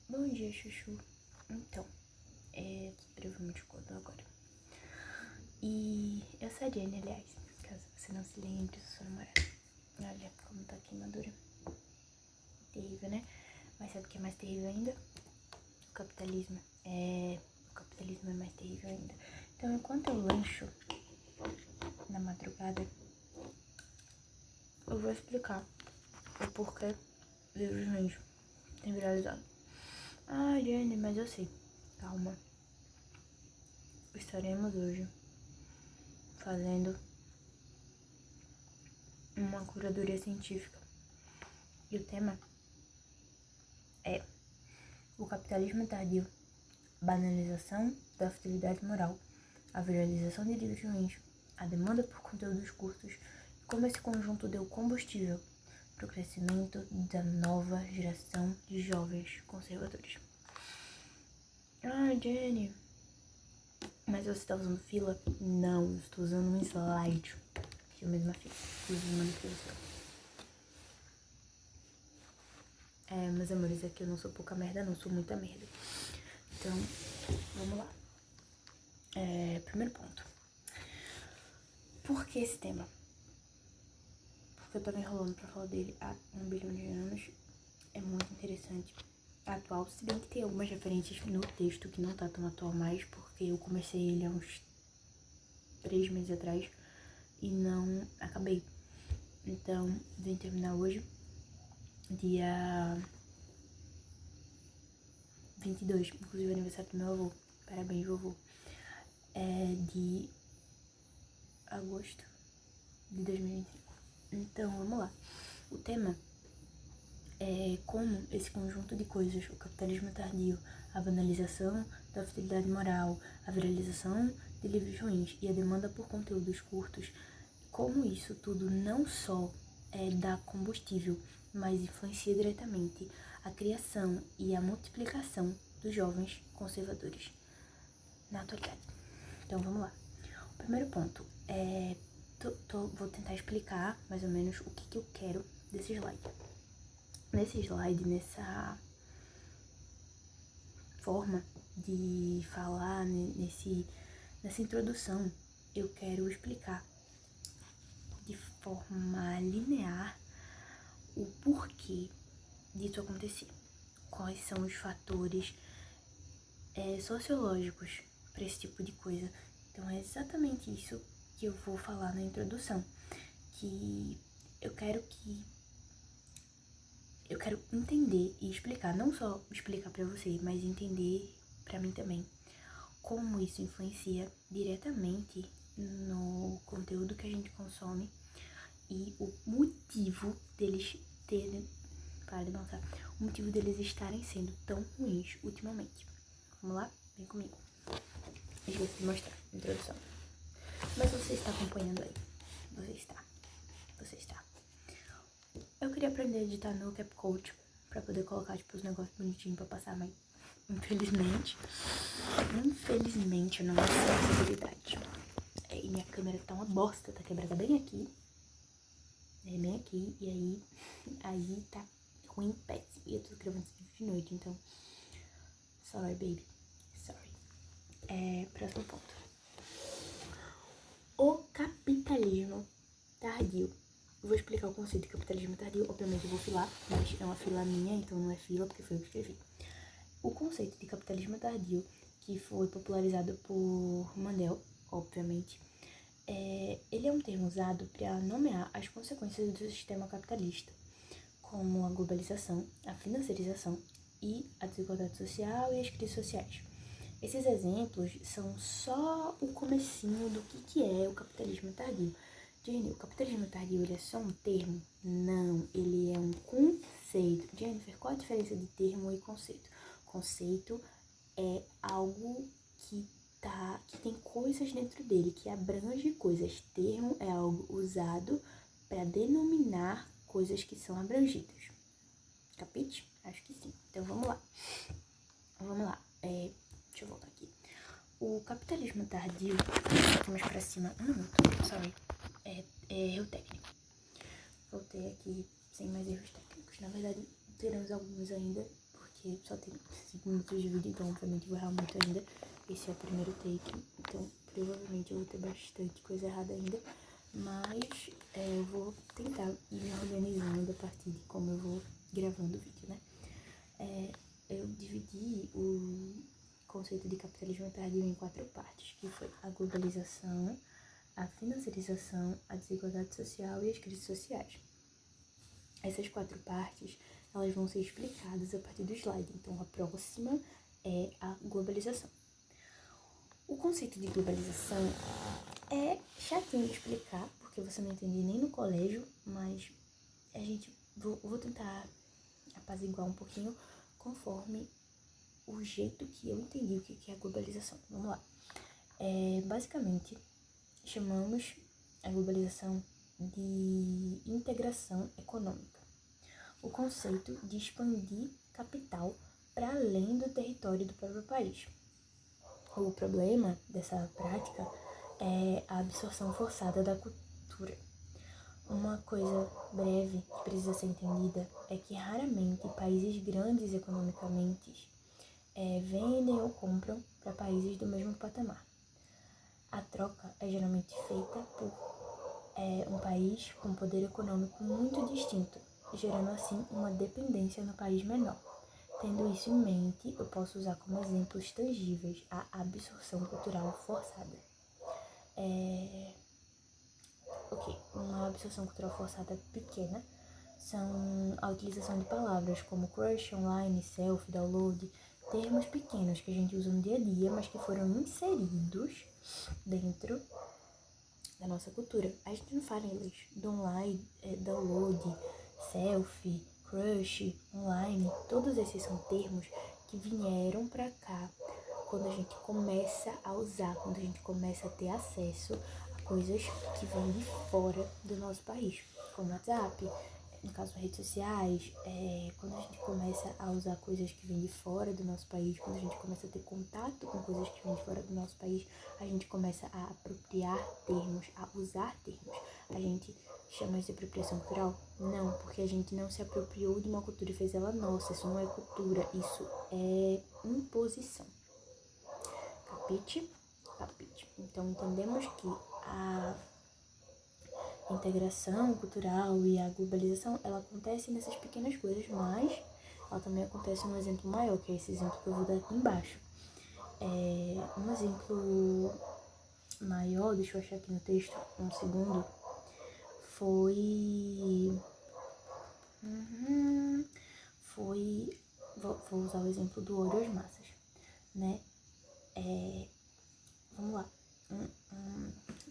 Bom dia, Chuchu. Então, brevemente conto agora. E eu sou a Jenny, aliás, caso você não se lembre, sou sua namorada. Olha como tá a queimadura. Terrível, né? Mas sabe o que é mais terrível ainda? O capitalismo. O capitalismo é mais terrível ainda. Então, enquanto eu lancho na madrugada, eu vou explicar o porquê livros ruins tem viralizado. Ah, Jenny, mas eu sei. Calma. Estaremos hoje fazendo uma curadoria científica. E o tema é o capitalismo tardio, banalização da futilidade moral, a viralização de livros ruins, a demanda por conteúdos curtos e como esse conjunto deu combustível para o crescimento da nova geração de jovens conservadores. Ah, Jenny, mas você está usando fila? Não, eu estou usando um slide que eu mesma fiz. Inclusive, mando pra você. Meus amores, aqui eu não sou pouca merda, não, sou muita merda. Então, vamos lá. Primeiro ponto. Por que esse tema? Porque eu tô me enrolando pra falar dele há 1 bilhão de anos. É muito interessante. Atual, se bem que tem algumas referências no texto que não tá tão atual mais, porque eu comecei ele há uns 3 meses atrás e não acabei. Então, vim terminar hoje, dia 22, inclusive aniversário do meu avô. Parabéns, vovô. De agosto de 2025. Então, vamos lá. O tema é como esse conjunto de coisas, o capitalismo tardio, a banalização da futilidade moral, a viralização de livros ruins e a demanda por conteúdos curtos, como isso tudo não só dá combustível, mas influencia diretamente a criação e a multiplicação dos jovens conservadores na atualidade. Então, vamos lá. O primeiro ponto vou tentar explicar mais ou menos o que eu quero desse slide. Nesse slide, nessa forma de falar, nessa introdução, eu quero explicar de forma linear o porquê disso acontecer. Quais são os fatores sociológicos para esse tipo de coisa. Então, é exatamente isso que eu vou falar na introdução. Que eu quero entender e explicar, não só explicar pra você, mas entender pra mim também, como isso influencia diretamente no conteúdo que a gente consome e o motivo deles o motivo deles estarem sendo tão ruins ultimamente. Vamos lá? Vem comigo. Esqueci de mostrar a introdução. Mas você está acompanhando aí. Você está. Eu queria aprender a editar no CapCut pra poder colocar, tipo, os negócios bonitinhos pra passar, mas infelizmente eu não tenho essa habilidade. E minha câmera tá uma bosta, tá quebrada bem aqui. Bem aqui, e aí tá ruim, péssimo. E eu tô gravando esse vídeo de noite, então sorry, baby. Sorry. Próximo ponto. O capitalismo tardio. Eu vou explicar o conceito de capitalismo tardio. Obviamente eu vou filar, mas é uma fila minha, então não é fila, porque foi eu que escrevi. O conceito de capitalismo tardio, que foi popularizado por Mandel, obviamente, ele é um termo usado para nomear as consequências do sistema capitalista, como a globalização, a financiarização e a desigualdade social e as crises sociais. Esses exemplos são só o comecinho do que é o capitalismo tardio. Jenny, o capitalismo tardio ele é só um termo? Não, ele é um conceito. Jennifer, qual a diferença de termo e conceito? Conceito é algo que tem coisas dentro dele, que abrange coisas. Termo é algo usado para denominar coisas que são abrangidas. Capite? Acho que sim. Então vamos lá. Deixa eu voltar aqui. O capitalismo tardio, mais pra cima, sorry, erro técnico. Voltei aqui sem mais erros técnicos. Na verdade, teremos alguns ainda, porque porque só tem 5 minutos de vídeo, então obviamente eu vou errar muito ainda. Esse é o primeiro take, então provavelmente eu vou ter bastante coisa errada ainda. Mas eu vou tentar ir me organizando a partir de como eu vou gravando o vídeo, né? Eu dividi o conceito de capitalismo tardio em 4 partes, que foi a globalização, a financiarização, a desigualdade social e as crises sociais. Essas 4 partes, elas vão ser explicadas a partir do slide. Então, a próxima é a globalização. O conceito de globalização é chatinho de explicar, porque você não entende nem no colégio, mas vou tentar apaziguar um pouquinho conforme o jeito que eu entendi o que é a globalização. Vamos lá. Basicamente, chamamos a globalização de integração econômica. O conceito de expandir capital para além do território do próprio país. O problema dessa prática é a absorção forçada da cultura. Uma coisa breve que precisa ser entendida é que raramente países grandes economicamente vendem ou compram para países do mesmo patamar. A troca é geralmente feita por um país com poder econômico muito distinto, gerando assim uma dependência no país menor. Tendo isso em mente, eu posso usar como exemplos tangíveis a absorção cultural forçada. Uma absorção cultural forçada pequena são a utilização de palavras como crush, online, selfie, download, termos pequenos que a gente usa no dia a dia, mas que foram inseridos dentro da nossa cultura. A gente não fala inglês. Download, selfie, crush, online, todos esses são termos que vieram pra cá quando a gente começa a usar, quando a gente começa a ter acesso a coisas que vêm de fora do nosso país, como WhatsApp, no caso redes sociais, quando a gente começa a usar coisas que vêm de fora do nosso país, quando a gente começa a ter contato com coisas que vêm de fora do nosso país, a gente começa a apropriar termos, a usar termos. A gente chama isso de apropriação cultural? Não, porque a gente não se apropriou de uma cultura e fez ela nossa. Isso não é cultura, isso é imposição. Capite? Capite. Então, entendemos que a integração cultural e a globalização, ela acontece nessas pequenas coisas, mas ela também acontece num exemplo maior, que é esse exemplo que eu vou dar aqui embaixo. Um exemplo maior, deixa eu achar aqui no texto, um segundo, vou usar o exemplo do óleo às massas, né? Vamos lá.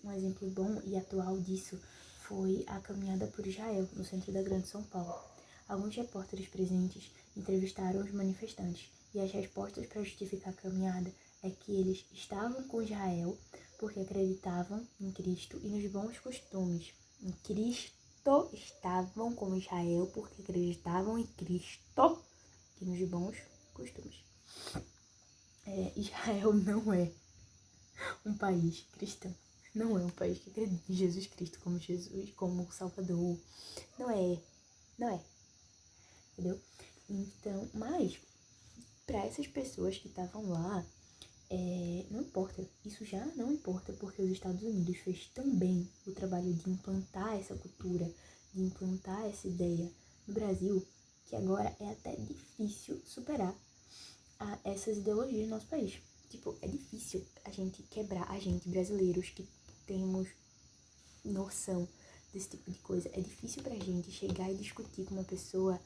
Um exemplo bom e atual disso foi a caminhada por Israel, no centro da Grande São Paulo. Alguns repórteres presentes entrevistaram os manifestantes e as respostas para justificar a caminhada é que eles estavam com Israel porque acreditavam em Cristo e nos bons costumes. Em Cristo estavam com Israel porque acreditavam em Cristo e nos bons costumes. Israel não é um país cristão. Não é um país que acredita em Jesus Cristo como Salvador. Não é. Entendeu? Então, mas, para essas pessoas que estavam lá, não importa. Isso já não importa, porque os Estados Unidos fez tão bem o trabalho de implantar essa cultura, de implantar essa ideia no Brasil, que agora é até difícil superar essas ideologias no nosso país. Tipo, é difícil a gente quebrar, a gente, brasileiros, que temos noção desse tipo de coisa. É difícil pra gente chegar e discutir com uma pessoa,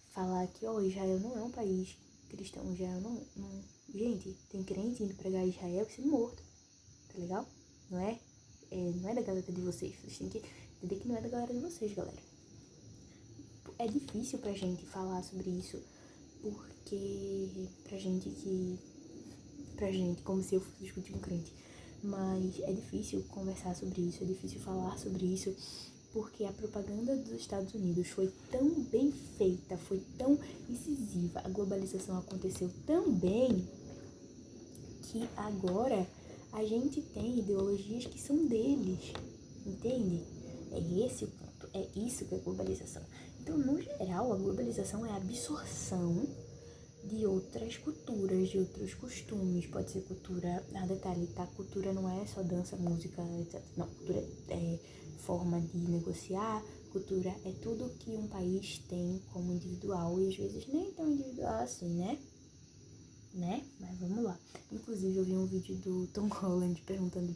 falar que, Israel não é um país cristão, Israel não... Gente, tem crente indo pregar Israel sendo morto, tá legal? Não é da galera de vocês. Vocês têm que entender que não é da galera de vocês, galera. É difícil pra gente falar sobre isso, porque pra gente, como se eu fosse discutir com crente, mas é difícil conversar sobre isso, é difícil falar sobre isso, porque a propaganda dos Estados Unidos foi tão bem feita, foi tão incisiva, a globalização aconteceu tão bem, que agora a gente tem ideologias que são deles, entende? É esse o ponto, é isso que é globalização. Então, no geral, a globalização é a absorção de outras culturas, de outros costumes. Pode ser cultura, detalhe, tá? Cultura não é só dança, música, etc. Não, cultura é forma de negociar, cultura é tudo que um país tem como individual e às vezes nem tão individual assim, né? Mas vamos lá. Inclusive eu vi um vídeo do Tom Holland perguntaram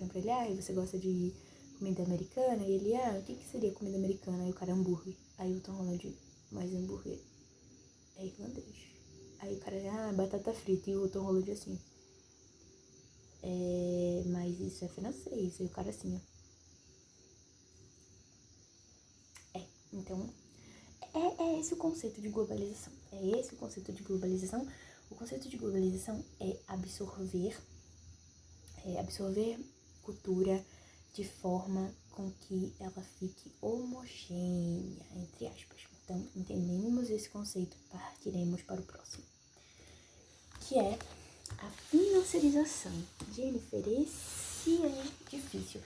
pra ele, você gosta de comida americana? E ele, o que seria comida americana? Aí o cara, hambúrguer. Aí o Tom Holland, mas hambúrguer é irlandês. Aí o cara, batata frita. E o Tom Holland assim, mas isso é francês. Aí o cara assim, então, é esse o conceito de globalização. É esse o conceito de globalização. O conceito de globalização é absorver cultura de forma com que ela fique homogênea, entre aspas. Então, entendemos esse conceito, partiremos para o próximo, que é a financiarização. Jennifer, esse é difícil.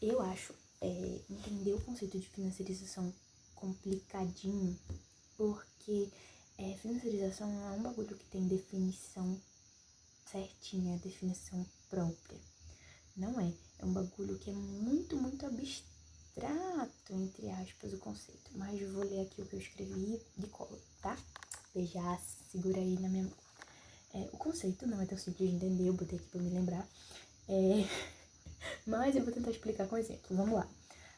Eu acho entender o conceito de financiarização complicadinho, porque financiarização não é um bagulho que tem definição certinha, definição própria. Não é. É um bagulho que é muito, muito abstrato, entre aspas, o conceito. Mas eu vou ler aqui o que eu escrevi de cola, tá? Já segura aí na minha mão. O conceito não é tão simples de entender, eu botei aqui pra me lembrar. Mas eu vou tentar explicar com exemplo. Vamos lá.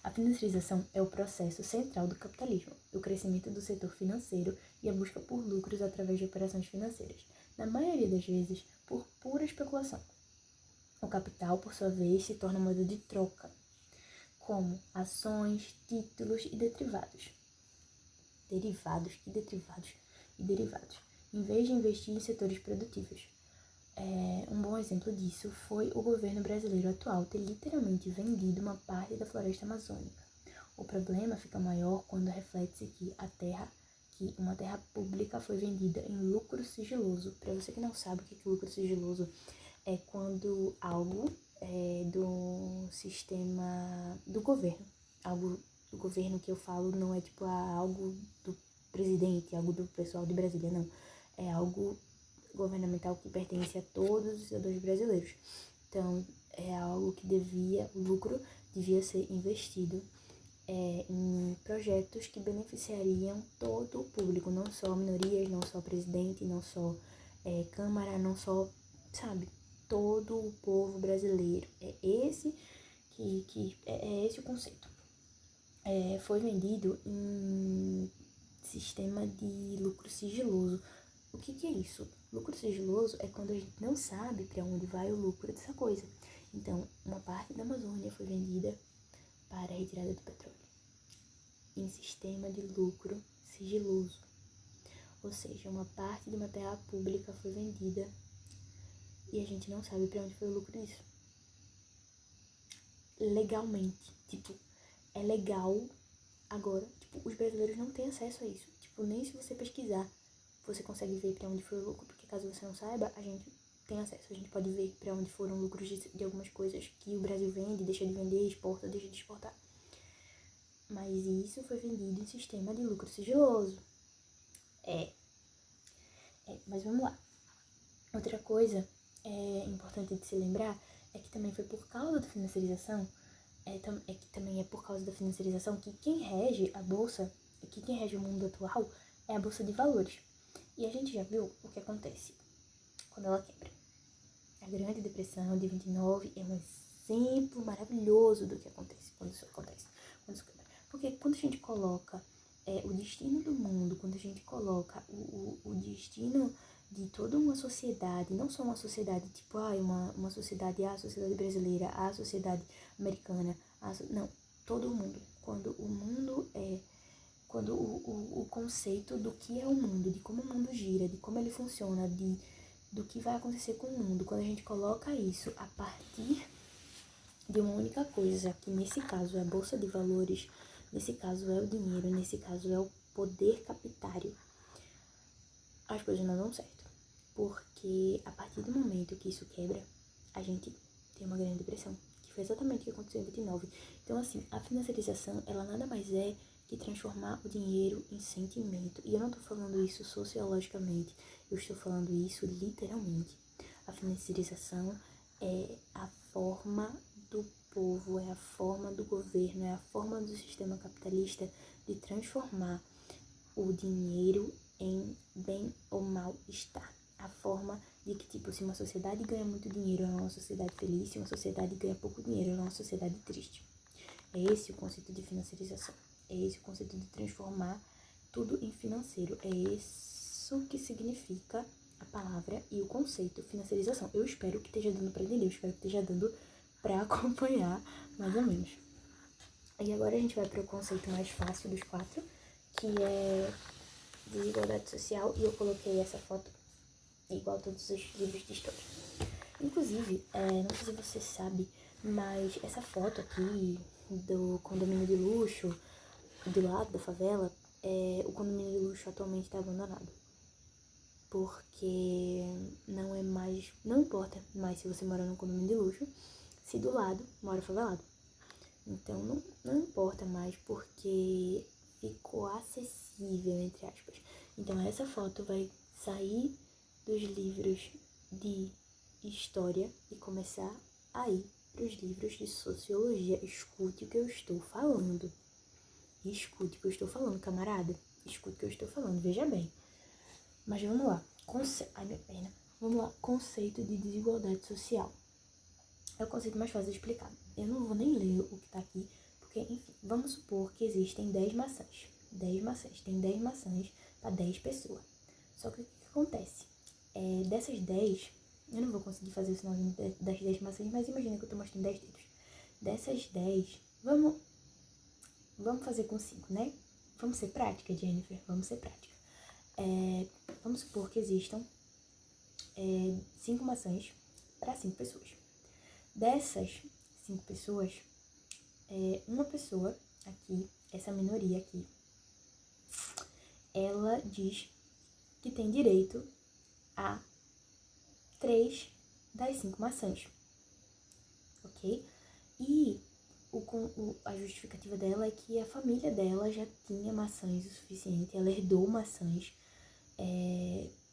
A financiarização é o processo central do capitalismo, o crescimento do setor financeiro e a busca por lucros através de operações financeiras, na maioria das vezes por pura especulação. O capital, por sua vez, se torna moeda de troca, como ações, títulos e derivados. Em vez de investir em setores produtivos. Um bom exemplo disso foi o governo brasileiro atual ter literalmente vendido uma parte da floresta amazônica. O problema fica maior quando reflete-se que uma terra pública foi vendida em lucro sigiloso. Para você que não sabe o que é lucro sigiloso, é quando algo do sistema do governo, algo do governo que eu falo não é tipo algo do presidente, algo do pessoal de Brasília, não. É algo governamental que pertence a todos os cidadãos brasileiros. Então, é algo que o lucro devia ser investido em projetos que beneficiariam todo o público, não só minorias, não só presidente, não só Câmara, não só, sabe, todo o povo brasileiro. É esse o conceito. Foi vendido em sistema de lucro sigiloso. O que é isso? Lucro sigiloso é quando a gente não sabe para onde vai o lucro dessa coisa. Então, uma parte da Amazônia foi vendida para a retirada do petróleo em sistema de lucro sigiloso. Ou seja, uma parte de uma terra pública foi vendida e a gente não sabe para onde foi o lucro disso. Legalmente, é legal agora, os brasileiros não têm acesso a isso. Nem se você pesquisar, você consegue ver para onde foi o lucro, porque caso você não saiba, a gente tem acesso, a gente pode ver para onde foram lucros de algumas coisas que o Brasil vende, deixa de vender, exporta, deixa de exportar. Mas isso foi vendido em sistema de lucro sigiloso. Mas vamos lá. Outra coisa importante de se lembrar é que também foi por causa da financiarização, que também é por causa da financiarização que quem rege a bolsa, que quem rege o mundo atual é a bolsa de valores. E a gente já viu o que acontece quando ela quebra. A Grande Depressão de 29 é um exemplo maravilhoso do que acontece quando isso acontece. Porque quando a gente coloca o destino do mundo, quando a gente coloca o destino de toda uma sociedade, não só uma sociedade tipo, uma sociedade, a sociedade brasileira, a sociedade americana, não, todo o mundo. Quando o mundo quando o conceito do que é o mundo, de como o mundo gira, de como ele funciona, do que vai acontecer com o mundo, quando a gente coloca isso a partir de uma única coisa, que nesse caso é a bolsa de valores, nesse caso é o dinheiro, nesse caso é o poder capitário, as coisas não dão certo. Porque a partir do momento que isso quebra, a gente tem uma grande depressão, que foi exatamente o que aconteceu em 29. Então, assim, a financiarização, ela nada mais é de transformar o dinheiro em sentimento. E eu não estou falando isso sociologicamente, eu estou falando isso literalmente. A financiarização é a forma do povo, é a forma do governo, é a forma do sistema capitalista de transformar o dinheiro em bem ou mal-estar. A forma de que, tipo, se uma sociedade ganha muito dinheiro, ela é uma sociedade feliz, se uma sociedade ganha pouco dinheiro, ela é uma sociedade triste. É esse o conceito de financiarização. É esse o conceito de transformar tudo em financeiro. É isso que significa a palavra e o conceito financiarização. Eu espero que esteja dando para entender, eu espero que esteja dando para acompanhar, mais ou menos. E agora a gente vai para o conceito mais fácil dos 4, que é desigualdade social, e eu coloquei essa foto igual a todos os livros de história. Inclusive, não sei se você sabe, mas essa foto aqui do condomínio de luxo, do lado da favela, o condomínio de luxo atualmente está abandonado. Porque não importa mais se você mora num condomínio de luxo, se do lado mora favelado. Então não importa mais porque ficou acessível, entre aspas. Então essa foto vai sair dos livros de história e começar a ir para os livros de sociologia. Escute o que eu estou falando. Escute o que eu estou falando, camarada. Escute o que eu estou falando, veja bem. Mas vamos lá. Ai, minha perna. Vamos lá. Conceito de desigualdade social. É o conceito mais fácil de explicar. Eu não vou nem ler o que tá aqui, porque, enfim, vamos supor que existem 10 maçãs. 10 maçãs. Tem 10 maçãs para 10 pessoas. Só que o que acontece? Dessas 10, eu não vou conseguir fazer isso das 10 maçãs, mas imagina que eu tô mostrando 10 dedos. Dessas 10, vamos fazer com 5, né? Vamos ser prática, Jennifer? Vamos ser prática. Vamos supor que existam 5 maçãs para 5 pessoas. Dessas 5 pessoas, uma pessoa aqui, essa minoria aqui, ela diz que tem direito a 3 das 5 maçãs, ok? E a justificativa dela é que a família dela já tinha maçãs o suficiente, ela herdou maçãs,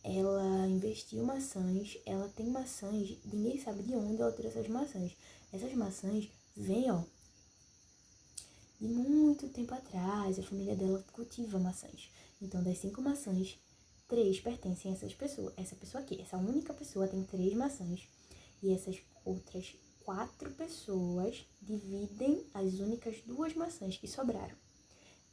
ela investiu maçãs, ela tem maçãs, ninguém sabe de onde ela trouxe essas maçãs. Essas maçãs vêm, ó, de muito tempo atrás, a família dela cultiva maçãs. Então, das 5 maçãs, 3 pertencem a essas pessoas. Essa pessoa aqui, essa única pessoa tem 3 maçãs. E essas outras 4 pessoas dividem as únicas 2 maçãs que sobraram.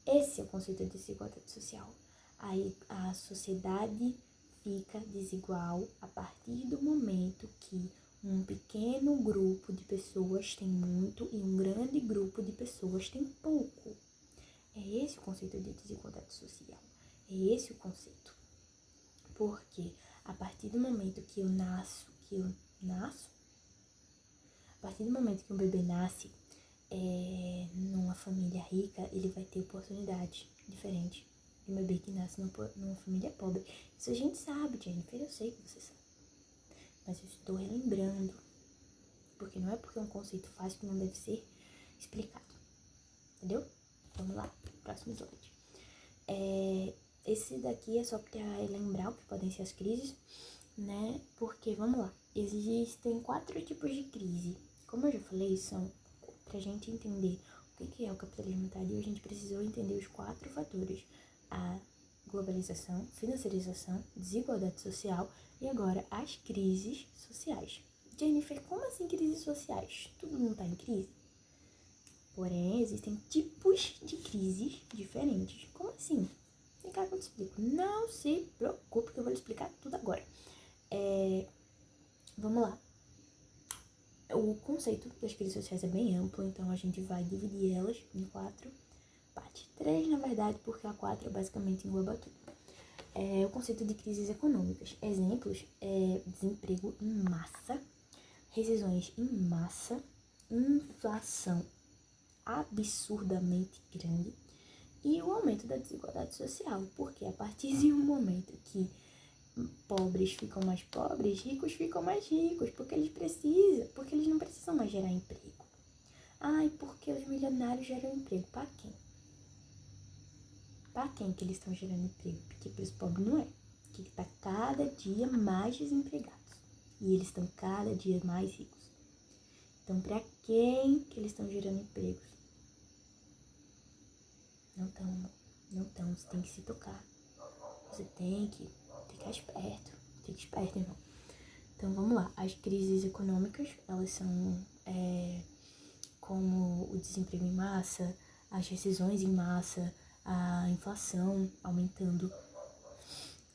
Esse é o conceito de desigualdade social. Aí a sociedade fica desigual a partir do momento que um pequeno grupo de pessoas tem muito e um grande grupo de pessoas tem pouco. É esse o conceito de desigualdade social. É esse o conceito. Porque a partir do momento que eu nasço, a partir do momento que um bebê nasce numa família rica, ele vai ter oportunidades diferentes de um bebê que nasce numa família pobre. Isso a gente sabe, Jennifer, eu sei que você sabe. Mas eu estou relembrando, porque não é porque é um conceito fácil que não deve ser explicado. Entendeu? Vamos lá, próximo slide. Esse daqui é só para lembrar o que podem ser as crises, né? Porque, vamos lá, existem 4 tipos de crise. Como eu já falei, são pra gente entender o que é o capitalismo tardio, a gente precisou entender os 4 fatores: a globalização, financiarização, desigualdade social e agora as crises sociais. Jennifer, como assim crises sociais? Tudo não tá em crise? Porém, existem tipos de crises diferentes. Como assim? Vem cá que eu te explico. Não se preocupe que eu vou lhe explicar tudo agora. Vamos lá. O conceito das crises sociais é bem amplo, então a gente vai dividir elas em 4 partes. 3, na verdade, porque a 4 basicamente engloba tudo. O conceito de crises econômicas. Exemplos: desemprego em massa, rescisões em massa, inflação absurdamente grande e o aumento da desigualdade social, porque a partir de um momento que pobres ficam mais pobres, ricos ficam mais ricos, porque eles não precisam mais gerar emprego. Ai, porque os milionários geram emprego para quem? Pra quem que eles estão gerando emprego? Porque pros pobres não é. Que tá cada dia mais desempregados. E eles estão cada dia mais ricos. Então, pra quem que eles estão gerando empregos? Não estão, não estão. Você tem que se tocar. Você tem que ficar esperto. Fique esperto, irmão. Então, vamos lá. As crises econômicas, elas são como o desemprego em massa, as rescisões em massa, a inflação aumentando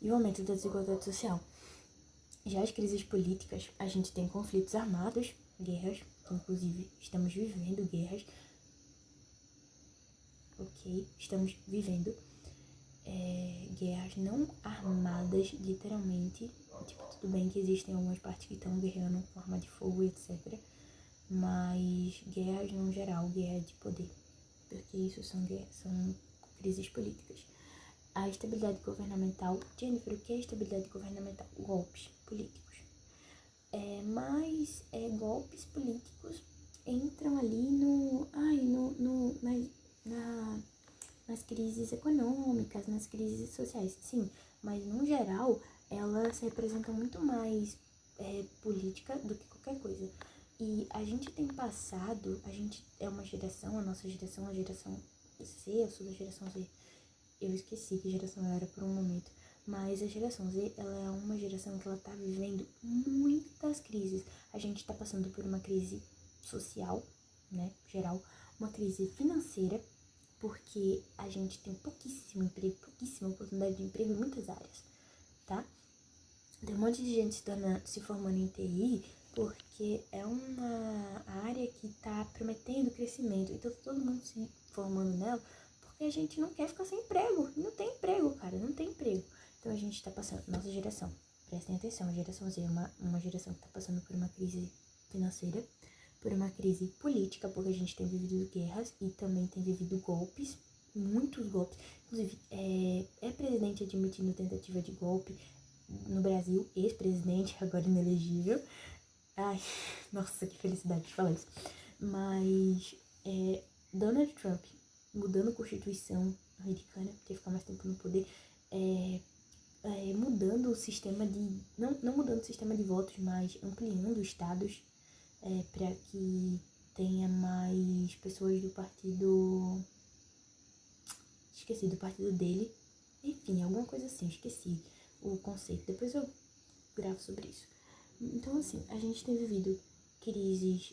e o aumento da desigualdade social. Já as crises políticas, a gente tem conflitos armados, guerras, inclusive estamos vivendo guerras, ok? Estamos vivendo guerras não armadas, literalmente. Tipo, tudo bem que existem algumas partes que estão guerreando com arma de fogo, etc. Mas guerras no geral, guerra de poder. Porque isso são crises políticas. A estabilidade governamental. Jennifer, o que é estabilidade governamental? Golpes políticos. Mas golpes políticos entram ali nas crises econômicas, nas crises sociais, sim, mas no geral elas representam muito mais política do que qualquer coisa. E a gente tem passado, a gente é uma geração, a nossa geração, a geração Z, eu sou da geração Z, eu esqueci que geração eu era por um momento, mas a geração Z, ela é uma geração que ela tá vivendo muitas crises. A gente tá passando por uma crise social, né, geral, uma crise financeira, porque a gente tem pouquíssimo emprego, pouquíssima oportunidade de emprego em muitas áreas, tá? Tem um monte de gente se formando em TI, porque é uma área que tá prometendo crescimento, então todo mundo se formando nela, porque a gente não quer ficar sem emprego, não tem emprego, cara, não tem emprego. Então a gente tá passando, nossa geração, prestem atenção, a geração Z é uma geração que tá passando por uma crise financeira, por uma crise política, porque a gente tem vivido guerras e também tem vivido golpes, muitos golpes. Inclusive, presidente admitindo tentativa de golpe no Brasil, ex-presidente, agora inelegível. Ai, nossa, que felicidade de falar isso. Mas Donald Trump mudando a Constituição americana, quer ficar mais tempo no poder, mudando o sistema de... Não mudando o sistema de votos, mas ampliando estados para que tenha mais pessoas do partido... Esqueci do partido dele. Enfim, alguma coisa assim, esqueci o conceito. Depois eu gravo sobre isso. Então, assim, a gente tem vivido crises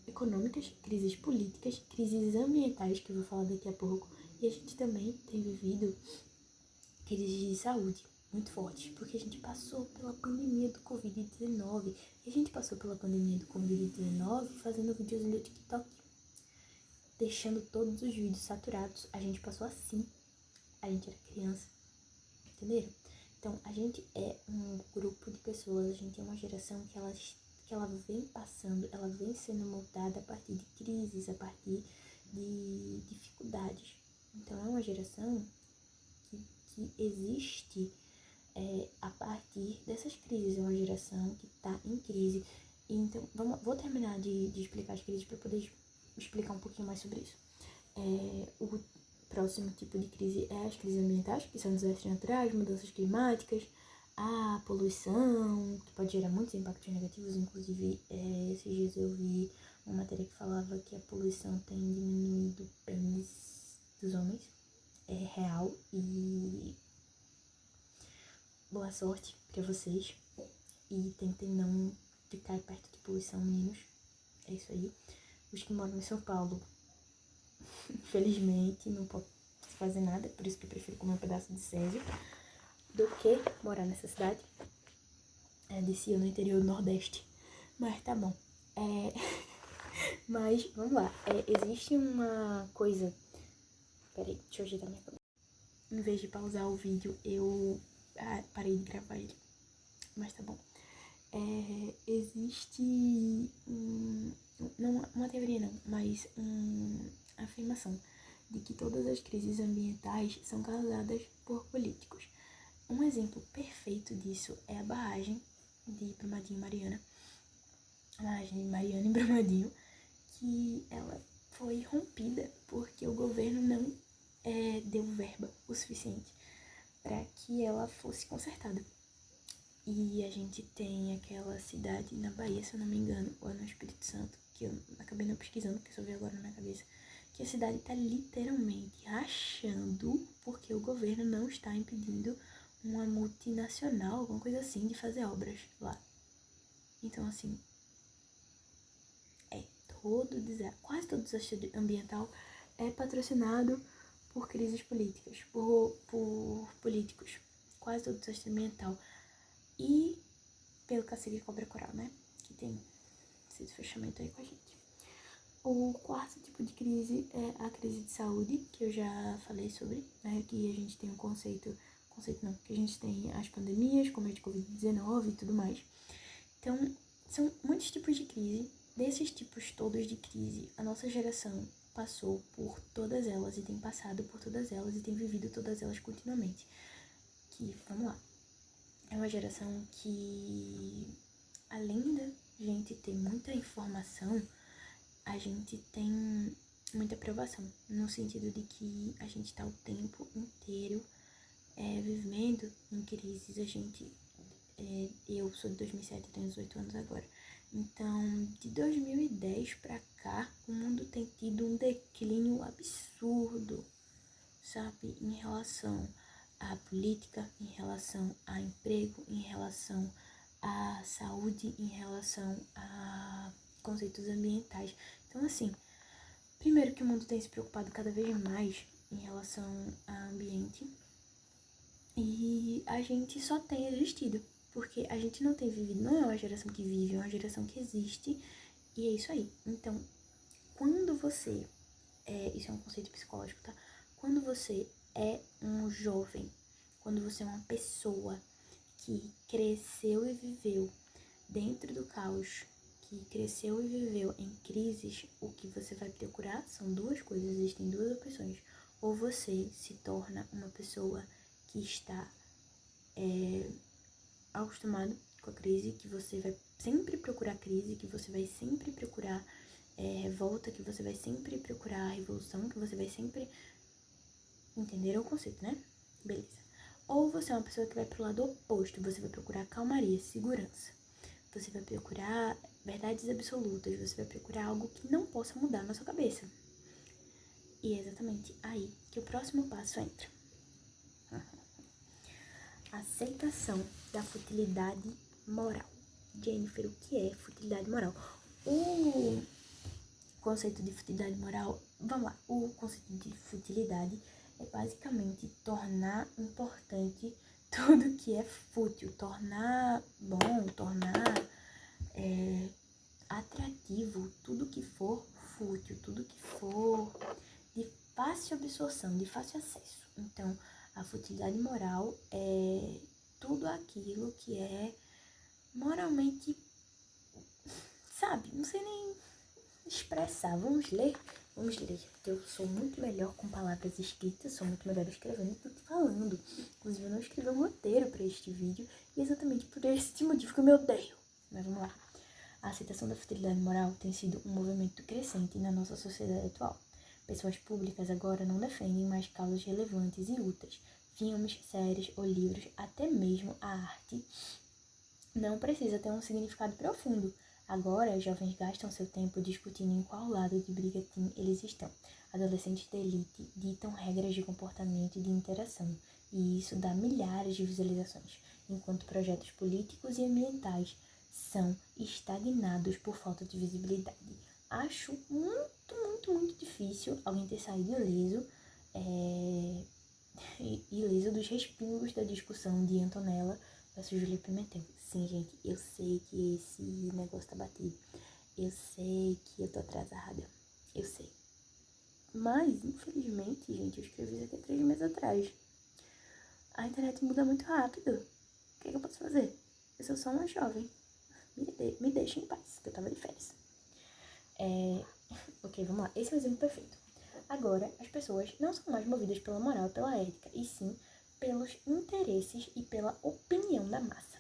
econômicas, crises políticas, crises ambientais, que eu vou falar daqui a pouco. E a gente também tem vivido crises de saúde muito fortes, porque a gente passou pela pandemia do Covid-19. E a gente passou pela pandemia do Covid-19 fazendo vídeos no TikTok, deixando todos os vídeos saturados. A gente passou assim. A gente era criança. Entenderam? Então, a gente é um grupo de pessoas, a gente é uma geração que ela vem passando, ela vem sendo moldada a partir de crises, a partir de dificuldades. Então, é uma geração que existe a partir dessas crises, é uma geração que está em crise. Então, vou terminar de explicar as crises para poder explicar um pouquinho mais sobre isso. O próximo tipo de crise é as crises ambientais, que são desastres naturais, mudanças climáticas, a poluição, que pode gerar muitos impactos negativos. Inclusive, esses dias eu vi uma matéria que falava que a poluição tem diminuído o pênis dos homens. É real e boa sorte pra vocês. E tentem não ficar perto de poluição, meninos. É isso aí. Os que moram em São Paulo, infelizmente, não posso fazer nada, por isso que eu prefiro comer um pedaço de césio do que morar nessa cidade. Desci no interior do Nordeste, mas tá bom. Mas, vamos lá. Existe uma coisa... Peraí, deixa eu ajeitar minha câmera. Em vez de pausar o vídeo, eu parei de gravar ele. Mas tá bom. Existe não uma teoria não, mas uma afirmação de que todas as crises ambientais são causadas por políticos. Um exemplo perfeito disso é a barragem de Brumadinho Mariana. A barragem de Mariana em Brumadinho, que ela foi rompida porque o governo não deu verba o suficiente para que ela fosse consertada. E a gente tem aquela cidade na Bahia, se eu não me engano, ou no Espírito Santo, que eu acabei não pesquisando, porque só vi agora na minha cabeça, que a cidade tá literalmente rachando porque o governo não está impedindo uma multinacional, alguma coisa assim, de fazer obras lá. Então, assim, quase todo desastre ambiental é patrocinado por crises políticas, por políticos. Quase todo desastre ambiental. E pelo cacique Cobra Coral, né? Que tem esse fechamento aí com a gente. O quarto tipo de crise é a crise de saúde, que eu já falei sobre, né? Que a gente tem um conceito não, que a gente tem as pandemias, como a de Covid-19 e tudo mais. Então, são muitos tipos de crise. Desses tipos todos de crise, a nossa geração passou por todas elas e tem passado por todas elas e tem vivido todas elas continuamente. Que, vamos lá, é uma geração que, além da gente ter muita informação, a gente tem muita provação, no sentido de que a gente está o tempo inteiro vivendo em crises. Eu sou de 2007, tenho 18 anos agora. Então, de 2010 pra cá, o mundo tem tido um declínio absurdo, sabe? Em relação à política, em relação a emprego, em relação à saúde, em relação a conceitos ambientais. Então, assim, primeiro que o mundo tem se preocupado cada vez mais em relação ao ambiente e a gente só tem existido, porque a gente não tem vivido, não é uma geração que vive, é uma geração que existe e é isso aí. Então, quando você, isso é um conceito psicológico, tá? Quando você é um jovem, quando você é uma pessoa que cresceu e viveu dentro do caos, que cresceu e viveu em crises, o que você vai procurar são duas coisas, existem duas opções. Ou você se torna uma pessoa que está acostumado com a crise, que você vai sempre procurar crise, que você vai sempre procurar revolta, que você vai sempre procurar revolução, que você vai sempre... Entenderam o conceito, né? Beleza. Ou você é uma pessoa que vai pro lado oposto, você vai procurar calmaria, segurança. Você vai procurar verdades absolutas, você vai procurar algo que não possa mudar na sua cabeça. E é exatamente aí que o próximo passo entra. Aceitação da futilidade moral. Jennifer, o que é futilidade moral? O conceito de futilidade moral, vamos lá, o conceito de futilidade é basicamente tornar importante tudo que é fútil, tornar bom, tornar atrativo tudo que for fútil, tudo que for de fácil absorção, de fácil acesso. Então, a futilidade moral é tudo aquilo que é moralmente, sabe, não sei nem expressar. Vamos ler, porque eu sou muito melhor com palavras escritas, sou muito melhor escrevendo do que falando. Inclusive, eu não escrevi um roteiro para este vídeo, e exatamente por esse motivo que eu me odeio. Mas vamos lá. A aceitação da futilidade moral tem sido um movimento crescente na nossa sociedade atual. Pessoas públicas agora não defendem mais causas relevantes e úteis. Filmes, séries ou livros, até mesmo a arte, não precisa ter um significado profundo. Agora, jovens gastam seu tempo discutindo em qual lado de brigatim eles estão. Adolescentes da elite ditam regras de comportamento e de interação, e isso dá milhares de visualizações, enquanto projetos políticos e ambientais são estagnados por falta de visibilidade. Acho muito difícil alguém ter saído ileso dos respingos da discussão de Antonella versus Julia Pimentel. Sim, gente, eu sei que esse negócio tá batido. Eu sei que eu tô atrasada. Eu sei. Mas, infelizmente, gente, eu escrevi isso aqui 3 meses atrás. A internet muda muito rápido. O que eu posso fazer? Eu sou só uma jovem. Me deixa em paz, que eu tava de férias. Ok, vamos lá. Esse é o exemplo perfeito. Agora, as pessoas não são mais movidas pela moral e pela ética, e sim pelos interesses e pela opinião da massa.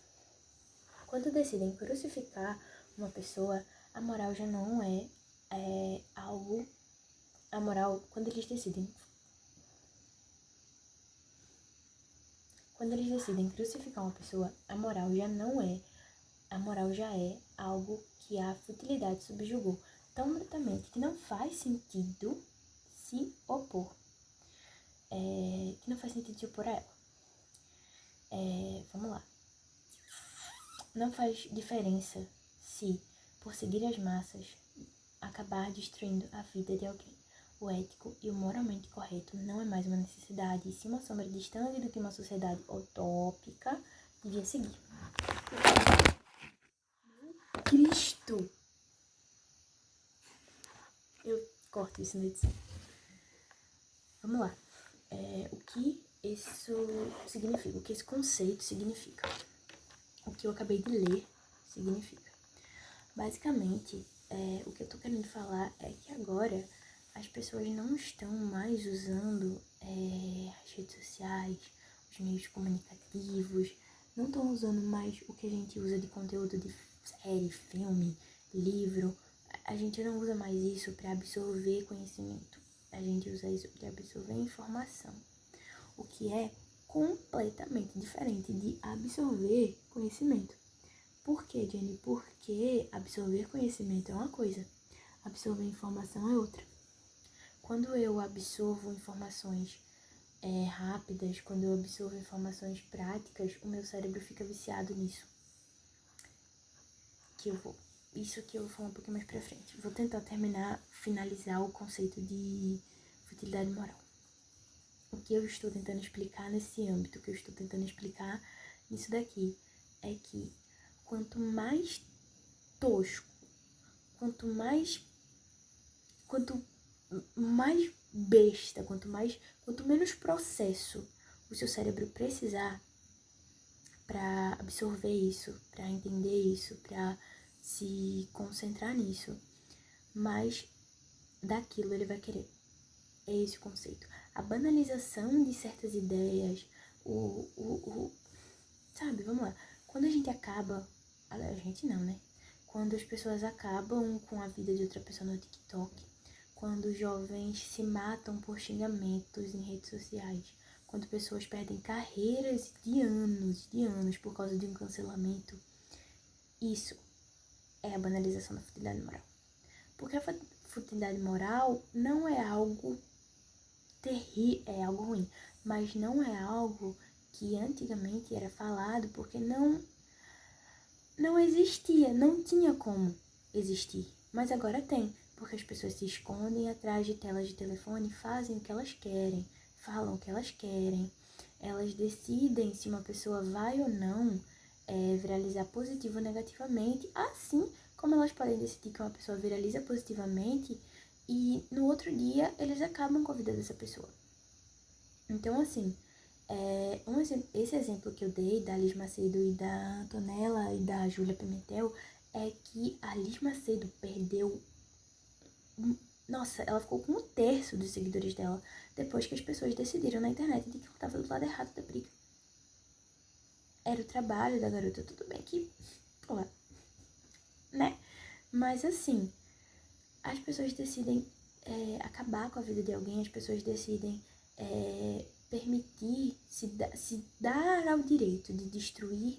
Quando decidem crucificar uma pessoa, a moral já não é algo... A moral, quando eles decidem Quando eles decidem crucificar uma pessoa, a moral já é algo que a futilidade subjugou tão brutalmente que não faz sentido se opor. Que não faz sentido se opor a ela. Vamos lá. Não faz diferença se, por seguir as massas, acabar destruindo a vida de alguém. O ético e o moralmente correto não é mais uma necessidade, e sim uma sombra distante do que uma sociedade utópica devia seguir. Cristo! Eu corto isso na edição. Vamos lá. O que isso significa? O que esse conceito significa? O que eu acabei de ler significa? Basicamente, o que eu tô querendo falar é que agora as pessoas não estão mais usando as redes sociais, os meios comunicativos, não estão usando mais o que a gente usa de conteúdo de série, filme, livro. A gente não usa mais isso para absorver conhecimento. A gente usa isso para absorver informação. O que é completamente diferente de absorver conhecimento. Por quê, Jenny? Porque absorver conhecimento é uma coisa, absorver informação é outra. Quando eu absorvo informações rápidas, quando eu absorvo informações práticas, o meu cérebro fica viciado nisso. Isso que eu vou falar um pouquinho mais pra frente. Vou tentar finalizar o conceito de futilidade moral. O que eu estou tentando explicar nesse âmbito, o que eu estou tentando explicar nisso daqui, é que quanto mais tosco, quanto mais besta, quanto menos processo o seu cérebro precisar para absorver isso, para entender isso, para se concentrar nisso, mais daquilo ele vai querer. É esse o conceito. A banalização de certas ideias, sabe, vamos lá. Quando a gente acaba, a gente não, né? Quando as pessoas acabam com a vida de outra pessoa no TikTok, quando jovens se matam por xingamentos em redes sociais, quando pessoas perdem carreiras de anos por causa de um cancelamento, isso é a banalização da futilidade moral. Porque a futilidade moral não é algo terrível, é algo ruim, mas não é algo que antigamente era falado porque não existia, não tinha como existir, mas agora tem, porque as pessoas se escondem atrás de telas de telefone, fazem o que elas querem, falam o que elas querem, elas decidem se uma pessoa vai ou não viralizar positivo ou negativamente, assim como elas podem decidir que uma pessoa viraliza positivamente e no outro dia eles acabam com a vida dessa pessoa. Então, assim, esse exemplo que eu dei da Liz Macedo e da Antonella e da Júlia Pimentel é que a Liz Macedo perdeu... Nossa, ela ficou com 1/3 dos seguidores dela depois que as pessoas decidiram na internet de que ela estava do lado errado da briga. Era o trabalho da garota, tudo bem que... Pô, né? Mas, assim, as pessoas decidem acabar com a vida de alguém, as pessoas decidem... permitir, se dar ao direito de destruir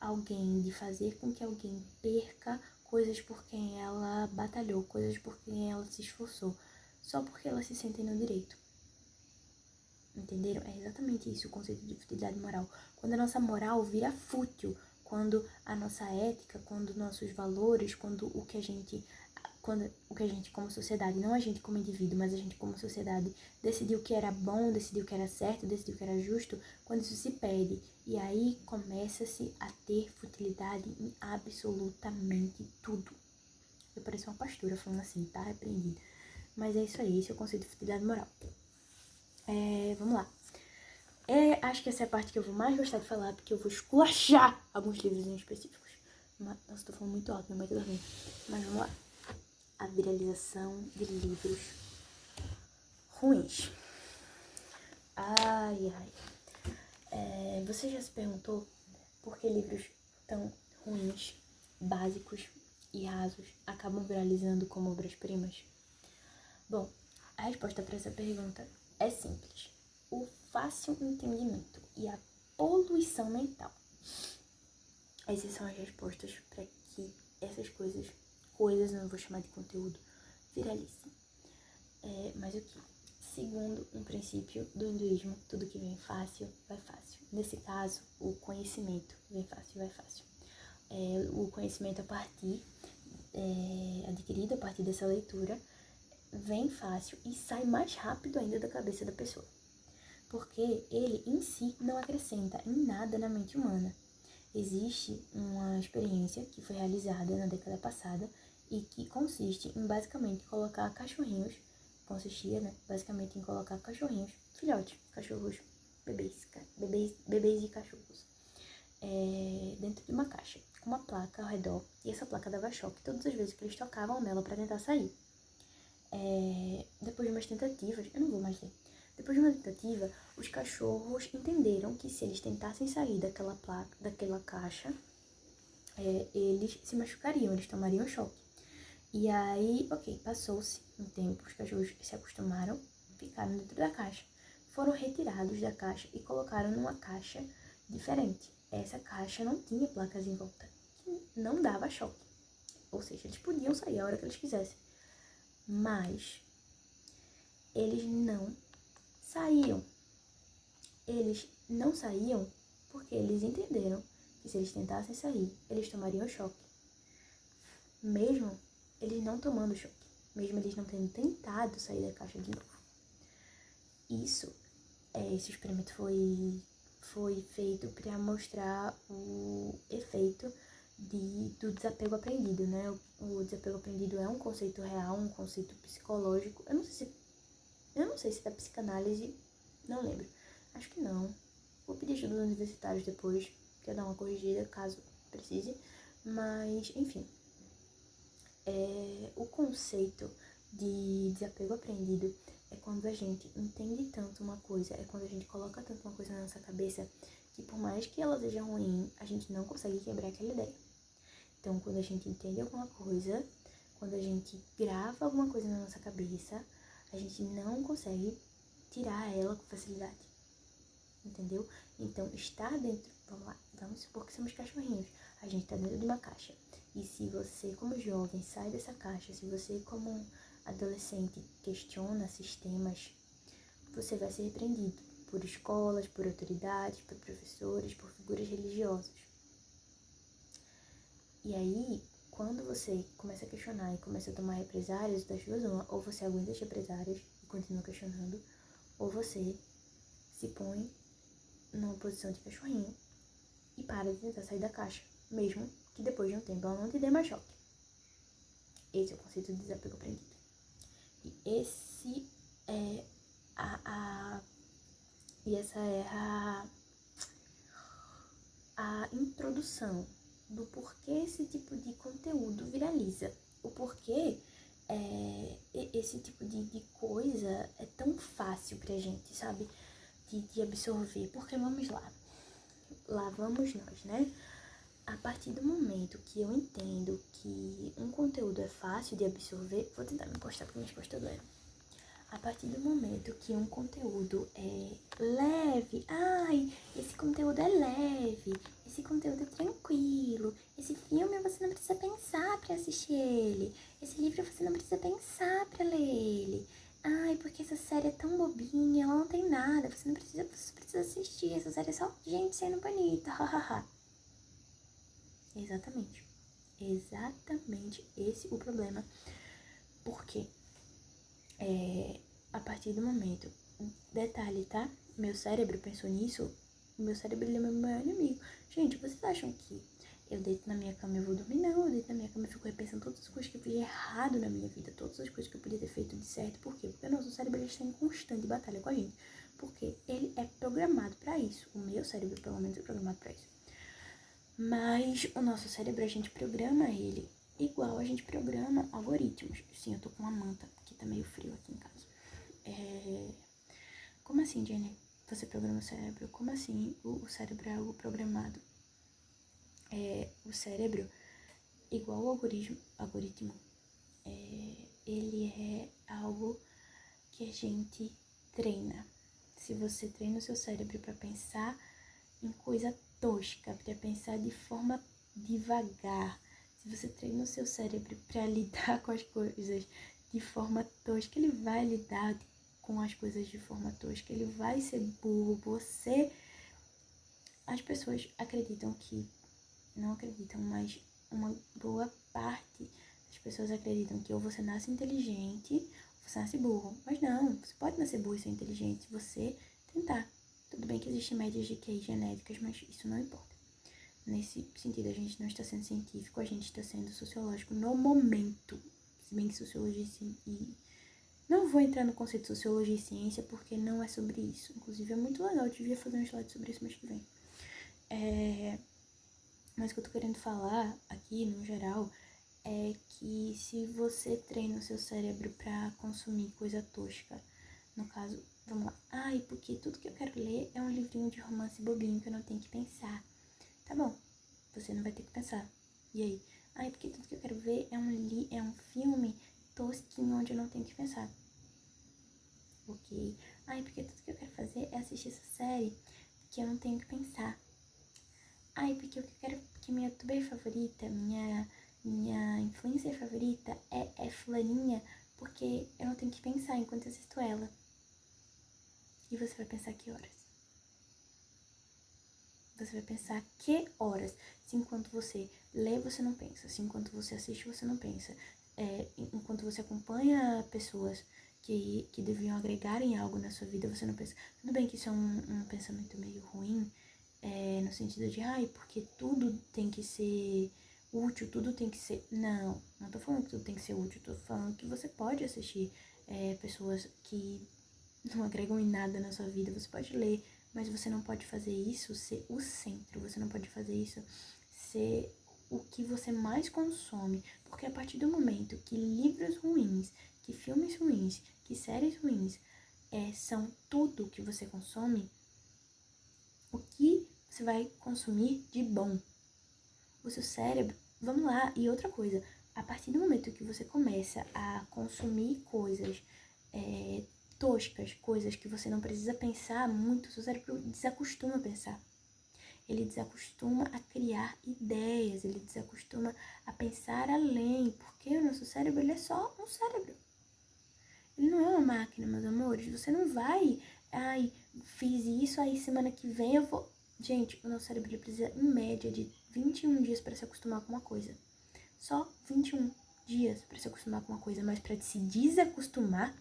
alguém, de fazer com que alguém perca coisas por quem ela batalhou, coisas por quem ela se esforçou, só porque ela se sente no direito. Entenderam? É exatamente isso o conceito de futilidade moral. Quando a nossa moral vira fútil, quando a nossa ética, quando nossos valores, quando o que a gente como sociedade, não a gente como indivíduo, mas a gente como sociedade, decidiu que era bom, decidiu que era certo, decidiu que era justo, quando isso se perde. E aí começa-se a ter futilidade em absolutamente tudo. Eu pareço uma pastora falando assim, tá repreendido. Mas é isso aí, esse é o conceito de futilidade moral. Vamos lá. Acho que essa é a parte que eu vou mais gostar de falar, porque eu vou esculachar alguns livros em específicos. Nossa, tô falando muito alto, minha mãe tá dormindo. Mas vamos lá. A viralização de livros ruins. Ai. Você já se perguntou por que livros tão ruins, básicos e rasos acabam viralizando como obras-primas? Bom, a resposta para essa pergunta é simples. O fácil entendimento e a poluição mental. Essas são as respostas para que essas coisas, eu não vou chamar de conteúdo, viralizem. Mas o que? Segundo um princípio do hinduísmo, tudo que vem fácil, vai fácil. Nesse caso, o conhecimento vem fácil, vai fácil. O conhecimento adquirido a partir dessa leitura, vem fácil e sai mais rápido ainda da cabeça da pessoa. Porque ele em si não acrescenta em nada na mente humana. Existe uma experiência que foi realizada na década passada e que consiste em basicamente colocar cachorrinhos, basicamente em colocar cachorrinhos, filhotes, cachorros, bebês e cachorros, dentro de uma caixa, com uma placa ao redor, e essa placa dava choque todas as vezes que eles tocavam nela para tentar sair. Depois de umas tentativas, eu não vou mais ler. Depois de uma tentativa, os cachorros entenderam que se eles tentassem sair daquela caixa, eles se machucariam, eles tomariam choque. E aí, passou-se um tempo, os cachorros se acostumaram, ficaram dentro da caixa. Foram retirados da caixa e colocaram numa caixa diferente. Essa caixa não tinha placas em volta, que não dava choque. Ou seja, eles podiam sair a hora que eles quisessem. Mas eles não saíam. Eles não saíam porque eles entenderam que se eles tentassem sair, eles tomariam choque. Mesmo eles não tomando choque, mesmo eles não tendo tentado sair da caixa de novo. Esse experimento foi feito para mostrar o efeito do desapego aprendido, né? O desapego aprendido é um conceito real, um conceito psicológico. Eu não sei se da psicanálise, não lembro. Acho que não. Vou pedir ajuda dos universitários depois, que eu dar uma corrigida, caso precise. Mas, enfim. O conceito de desapego aprendido é quando a gente entende tanto uma coisa, é quando a gente coloca tanto uma coisa na nossa cabeça, que por mais que ela seja ruim, a gente não consegue quebrar aquela ideia. Então, quando a gente entende alguma coisa, quando a gente grava alguma coisa na nossa cabeça, a gente não consegue tirar ela com facilidade. Entendeu? Então, estar dentro... Vamos supor que somos cachorrinhos. A gente está dentro de uma caixa. E se você, como jovem, sai dessa caixa, se você, como adolescente, questiona sistemas, você vai ser repreendido por escolas, por autoridades, por professores, por figuras religiosas. E aí, quando você começa a questionar e começa a tomar represálias das duas uma, ou você aguenta as represálias e continua questionando, ou você se põe numa posição de cachorrinho e para de tentar sair da caixa, mesmo que depois de um tempo ela não te dê mais choque. Esse é o conceito de desapego aprendido. E essa é a introdução do porquê esse tipo de conteúdo viraliza. O porquê esse tipo de coisa é tão fácil pra gente, sabe? De absorver. Porque vamos lá. Lá vamos nós, né? A partir do momento que eu entendo que um conteúdo é fácil de absorver... Vou tentar me encostar porque minha costas doendo. A partir do momento que um conteúdo é leve, esse conteúdo é leve, esse conteúdo é tranquilo, esse filme você não precisa pensar pra assistir ele, esse livro você não precisa pensar pra ler ele, porque essa série é tão bobinha, ela não tem nada, você precisa assistir, essa série é só gente sendo bonita, hahaha. Exatamente esse o problema, porque a partir do momento, detalhe, tá? Meu cérebro pensou nisso, o meu cérebro ele é meu maior inimigo. Gente, vocês acham que eu deito na minha cama e vou dormir? Não, eu deito na minha cama e fico repensando todas as coisas que eu fiz errado na minha vida, todas as coisas que eu podia ter feito de certo. Por quê? Porque o nosso cérebro ele está em constante batalha com a gente, porque ele é programado pra isso. O meu cérebro, pelo menos, é programado pra isso. Mas o nosso cérebro, a gente programa ele igual a gente programa algoritmos. Sim, eu tô com uma manta, que tá meio frio aqui em casa. Como assim, Jenny? Você programa o cérebro? Como assim o cérebro é algo programado? O cérebro, igual ao algoritmo, ele é algo que a gente treina. Se você treina o seu cérebro para pensar em coisa tosca, para pensar de forma devagar, se você treina o seu cérebro para lidar com as coisas de forma tosca, ele vai lidar com as coisas de forma tosca, ele vai ser burro. As pessoas acreditam que, não acreditam, mas uma boa parte das pessoas acreditam que ou você nasce inteligente ou você nasce burro. Mas não, você pode nascer burro e ser inteligente se você tentar. Tudo bem que existem médias de QI genéticas, mas isso não importa. Nesse sentido, a gente não está sendo científico, a gente está sendo sociológico no momento. Se bem que sociologia e... Não vou entrar no conceito de sociologia e ciência, porque não é sobre isso. Inclusive, é muito legal, eu devia fazer um slide sobre isso mês que vem. Mas o que eu tô querendo falar aqui, no geral, é que se você treina o seu cérebro pra consumir coisa tosca, no caso, vamos lá, porque tudo que eu quero ler é um livrinho de romance bobinho que eu não tenho que pensar. Tá bom, você não vai ter que pensar. E aí? Porque tudo que eu quero ver é um filme tosquinho onde eu não tenho que pensar. Ok. Porque tudo que eu quero fazer é assistir essa série que eu não tenho que pensar. Porque eu quero que minha youtuber favorita, minha influencer favorita é fulaninha, porque eu não tenho que pensar enquanto eu assisto ela. E você vai pensar que horas? Você vai pensar que horas? Se enquanto você lê, você não pensa. Se enquanto você assiste, você não pensa. Enquanto você acompanha pessoas que deviam agregar em algo na sua vida, você não pensa. Tudo bem que isso é um pensamento meio ruim, no sentido de, porque tudo tem que ser útil, tudo tem que ser... Não tô falando que tudo tem que ser útil, tô falando que você pode assistir pessoas que não agregam em nada na sua vida, você pode ler, mas você não pode fazer isso ser o centro, você não pode fazer isso ser o que você mais consome, porque a partir do momento que livros ruins, que filmes ruins, que séries ruins são tudo que você consome, o que você vai consumir de bom? O seu cérebro, vamos lá, e outra coisa, a partir do momento que você começa a consumir coisas toscas, coisas que você não precisa pensar muito, seu cérebro desacostuma a pensar. Ele desacostuma a criar ideias, ele desacostuma a pensar além, porque o nosso cérebro, ele é só um cérebro. Ele não é uma máquina, meus amores. Você não vai, fiz isso, aí semana que vem eu vou... Gente, o nosso cérebro precisa, em média, de 21 dias para se acostumar com uma coisa. Só 21 dias para se acostumar com uma coisa, mas para se desacostumar,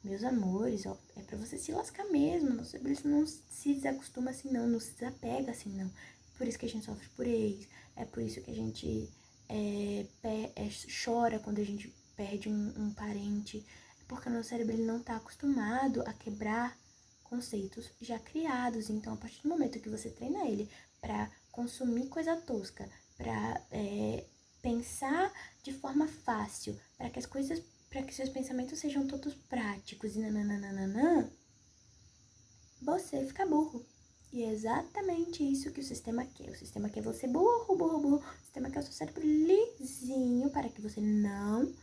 meus amores, é pra você se lascar mesmo. Nosso cérebro não se desacostuma assim não se desapega assim não. Por isso que a gente sofre por ex, é por isso que a gente chora quando a gente perde um parente, porque o nosso cérebro ele não tá acostumado a quebrar conceitos já criados. Então, a partir do momento que você treina ele pra consumir coisa tosca, pra pensar de forma fácil, para que seus pensamentos sejam todos práticos e nananana, você fica burro. E é exatamente isso que o sistema quer. O sistema quer você burro. O sistema quer o seu cérebro lisinho para que você não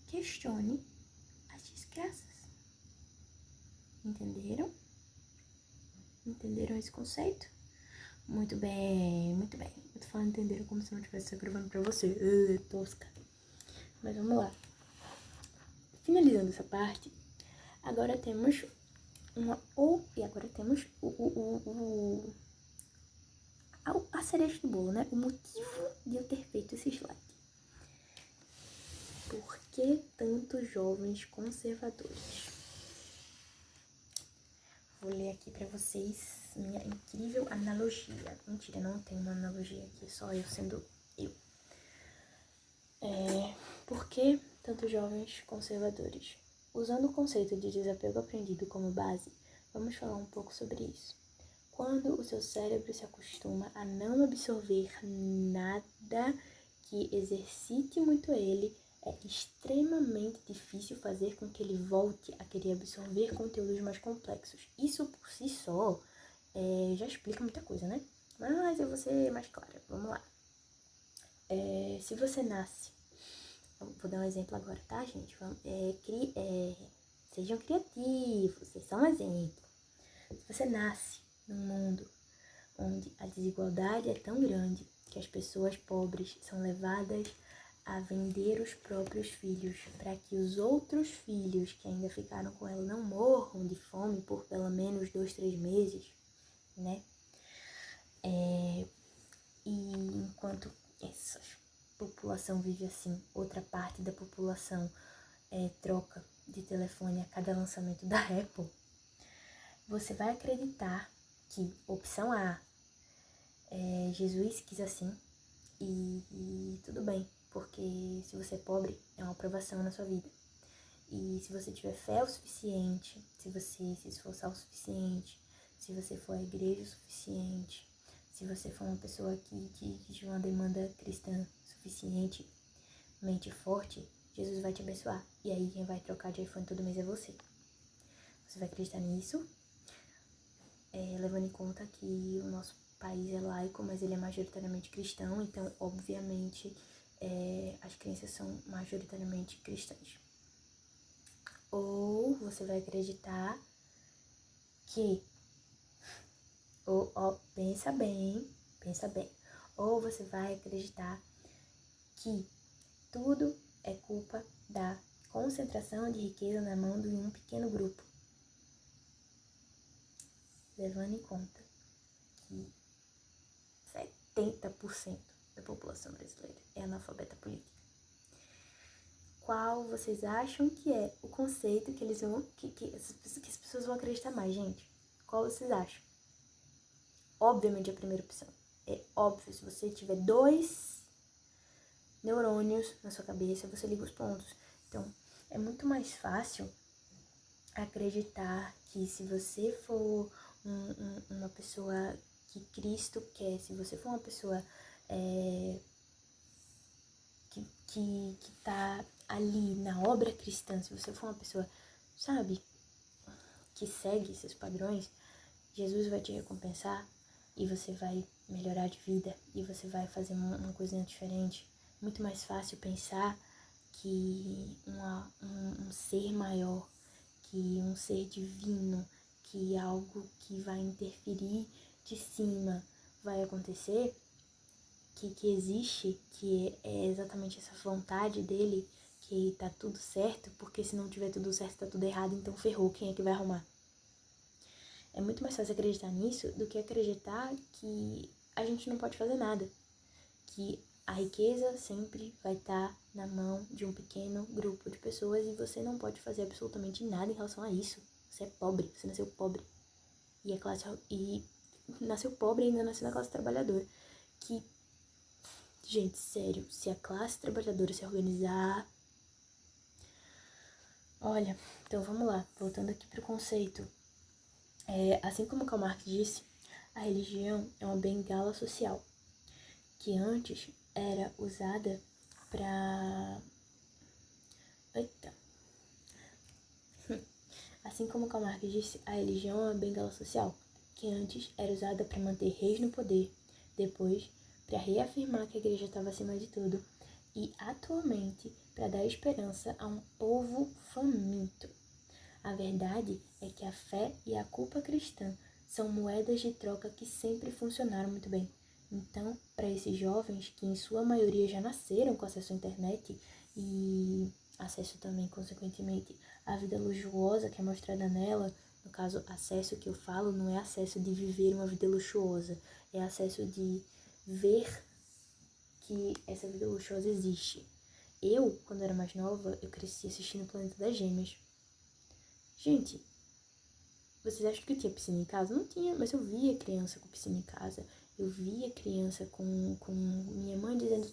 questione as desgraças. Entenderam? Entenderam esse conceito? Muito bem, muito bem. Eu tô falando entenderam como se não estivesse gravando pra você. Tosca. Mas vamos lá. Finalizando essa parte, agora temos a cereja do bolo, né? O motivo de eu ter feito esse slide. Por que tantos jovens conservadores? Vou ler aqui pra vocês minha incrível analogia. Mentira, não tem uma analogia aqui, só eu sendo eu. Por que tantos jovens conservadores? Usando o conceito de desapego aprendido como base, vamos falar um pouco sobre isso. Quando o seu cérebro se acostuma a não absorver nada que exercite muito ele, é extremamente difícil fazer com que ele volte a querer absorver conteúdos mais complexos. Isso por si só já explica muita coisa, né? Mas eu vou ser mais clara. Vamos lá. Se você nasce... Vou dar um exemplo agora, tá, gente? Sejam criativos, vocês são um exemplo. Se você nasce num mundo onde a desigualdade é tão grande que as pessoas pobres são levadas a vender os próprios filhos para que os outros filhos que ainda ficaram com ela não morram de fome por pelo menos 2, 3 meses, né? E enquanto essa população vive assim, outra parte da população troca de telefone a cada lançamento da Apple, você vai acreditar que opção A, Jesus quis assim, e tudo bem, porque se você é pobre, é uma aprovação na sua vida. E se você tiver fé o suficiente, se você se esforçar o suficiente, se você for à igreja o suficiente, se você for uma pessoa que tiver uma demanda cristã suficientemente forte, Jesus vai te abençoar. E aí quem vai trocar de iPhone todo mês é você. Você vai acreditar nisso, levando em conta que o nosso país é laico, mas ele é majoritariamente cristão, então, obviamente, as crenças são majoritariamente cristãs. Ou você vai acreditar que, pensa bem, ou você vai acreditar que tudo é culpa da concentração de riqueza na mão de um pequeno grupo, levando em conta que 70% da população brasileira é analfabeta política. Qual vocês acham que é o conceito que eles vão, que as pessoas vão acreditar mais, gente? Qual vocês acham? Obviamente a primeira opção. É óbvio, se você tiver 2 neurônios na sua cabeça, você liga os pontos. Então, é muito mais fácil acreditar que se você for uma pessoa que Cristo quer, se você for uma pessoa que tá ali na obra cristã, se você for uma pessoa, sabe, que segue esses padrões, Jesus vai te recompensar e você vai melhorar de vida e você vai fazer uma coisinha diferente. Muito mais fácil pensar que um ser maior, que um ser divino, que algo que vai interferir de cima vai acontecer, que existe, que é exatamente essa vontade dele, que tá tudo certo, porque se não tiver tudo certo, tá tudo errado, então ferrou, quem é que vai arrumar? É muito mais fácil acreditar nisso do que acreditar que a gente não pode fazer nada, que a riqueza sempre vai estar na mão de um pequeno grupo de pessoas e você não pode fazer absolutamente nada em relação a isso. Você é pobre, você nasceu pobre. E nasceu pobre e ainda nasceu na classe trabalhadora. Que, gente, sério, se a classe trabalhadora se organizar... Olha, então vamos lá, voltando aqui pro conceito. Assim como Karl Marx disse, a religião é uma bengala social, que antes era usada para... Assim como Karl Marx disse, a religião é uma bengala social, que antes era usada para manter reis no poder, depois para reafirmar que a igreja estava acima de tudo, e atualmente para dar esperança a um povo faminto. A verdade é que a fé e a culpa cristã são moedas de troca que sempre funcionaram muito bem. Então, para esses jovens, que em sua maioria já nasceram com acesso à internet e acesso também, consequentemente, à vida luxuosa que é mostrada nela, no caso, acesso que eu falo não é acesso de viver uma vida luxuosa, é acesso de ver que essa vida luxuosa existe. Eu, quando era mais nova, eu cresci assistindo o Planeta das Gêmeas. Gente, vocês acham que eu tinha piscina em casa? Não tinha, mas eu via criança com piscina em casa. Eu via criança com minha mãe dizendo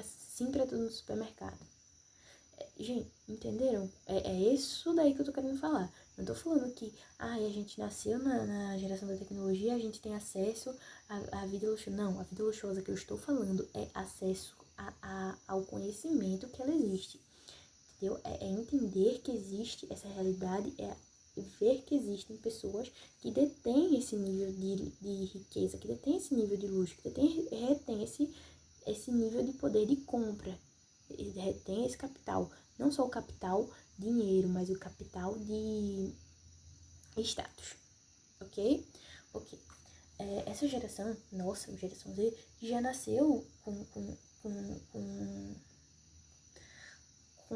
sim pra tudo no supermercado. Gente, entenderam? É isso daí que eu tô querendo falar. Não tô falando que a gente nasceu na geração da tecnologia, a gente tem acesso à vida luxuosa. Não, a vida luxuosa que eu estou falando é acesso ao conhecimento que ela existe. Entendeu? É entender que existe essa realidade, é ver que existem pessoas que detêm esse nível de riqueza, que detêm esse nível de luxo, que retém esse nível de poder de compra, retém esse capital. Não só o capital dinheiro, mas o capital de status. Ok? Ok. essa geração, nossa geração Z, já nasceu com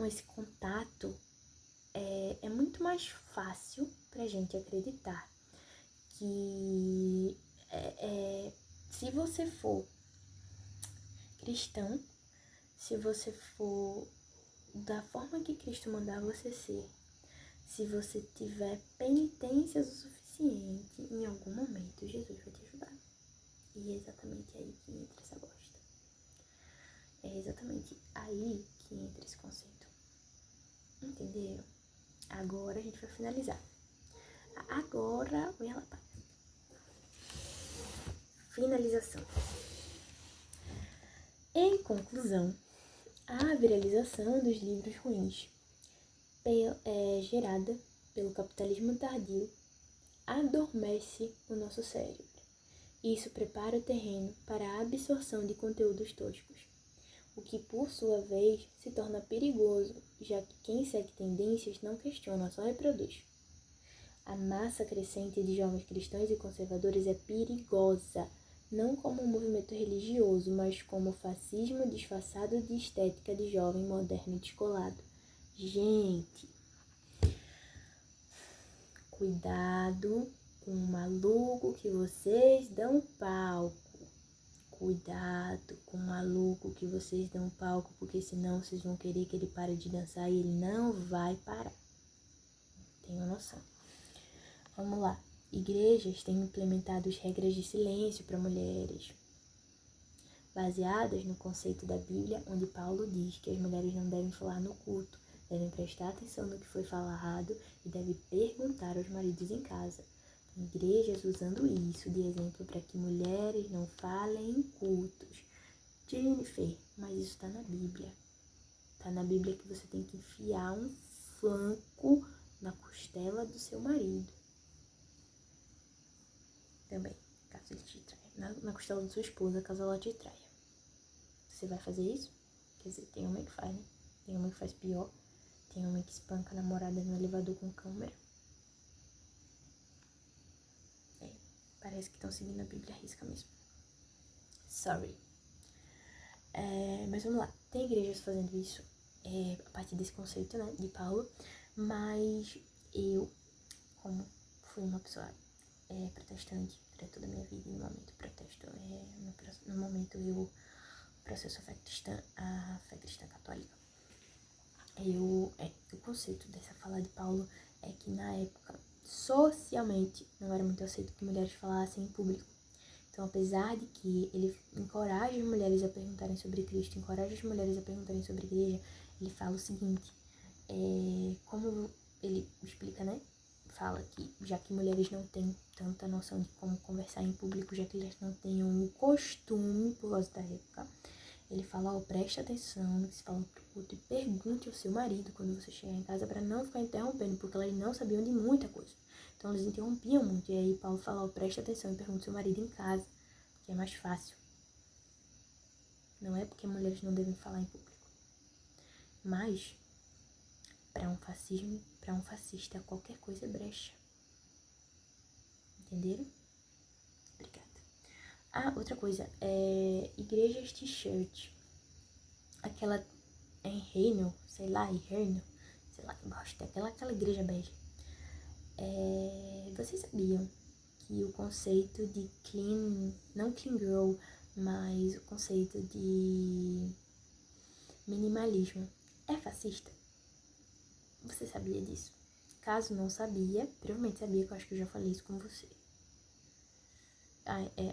esse contato, é muito mais fácil pra gente acreditar que se você for cristão, se você for da forma que Cristo mandar você ser, se você tiver penitências o suficiente, em algum momento Jesus vai te ajudar. E é exatamente aí que entra essa bosta. É exatamente aí que entra esse conceito. Entenderam? Agora a gente vai finalizar. Agora, olha lá, pai. Finalização. Em conclusão, a viralização dos livros ruins, gerada pelo capitalismo tardio, adormece o nosso cérebro. Isso prepara o terreno para a absorção de conteúdos toscos, o que, por sua vez, se torna perigoso, já que quem segue tendências não questiona, só reproduz. A massa crescente de jovens cristãos e conservadores é perigosa, não como um movimento religioso, mas como fascismo disfarçado de estética de jovem moderno e descolado. Gente, cuidado com o maluco que vocês dão palco. Cuidado com o maluco que vocês dão palco, porque senão vocês vão querer que ele pare de dançar e ele não vai parar. Tenho noção. Vamos lá. Igrejas têm implementado regras de silêncio para mulheres, baseadas no conceito da Bíblia, onde Paulo diz que as mulheres não devem falar no culto, devem prestar atenção no que foi falado e devem perguntar aos maridos em casa. Igrejas usando isso de exemplo para que mulheres não falem em cultos. Jennifer, mas isso está na Bíblia. Está na Bíblia que você tem que enfiar um flanco na costela do seu marido. Também, caso ele te traia. Na costela da sua esposa, caso ela te traia. Você vai fazer isso? Quer dizer, tem homem que faz, né? Tem homem que faz pior. Tem homem que espanca a namorada no elevador com câmera. Parece que estão seguindo a Bíblia à risca mesmo. Sorry. Mas vamos lá. Tem igrejas fazendo isso a partir desse conceito, né, de Paulo. Mas eu, como fui uma pessoa protestante durante toda a minha vida, no momento protesto, no momento eu processo a fé cristã católica. O conceito dessa fala de Paulo é que na época, socialmente, não era muito aceito que mulheres falassem em público. Então, apesar de que ele encoraja as mulheres a perguntarem sobre Cristo, encoraja as mulheres a perguntarem sobre a igreja, ele fala o seguinte, como ele explica, né? Fala que, já que mulheres não têm tanta noção de como conversar em público, já que elas não têm o costume, por causa da época, ele fala, preste atenção no que se fala pro culto e pergunte ao seu marido quando você chegar em casa para não ficar interrompendo, porque elas não sabiam de muita coisa. Então, eles interrompiam muito. E aí, Paulo fala, preste atenção e pergunte ao seu marido em casa, que é mais fácil. Não é porque mulheres não devem falar em público. Mas, para um fascista, qualquer coisa é brecha. Entenderam? Obrigada. Outra coisa, igrejas t-shirt. Aquela em Reino, sei lá que bosta, aquela igreja bege. Vocês sabiam que o conceito de não clean girl, mas o conceito de minimalismo é fascista? Você sabia disso? Caso não sabia, provavelmente sabia, que eu acho que eu já falei isso com você.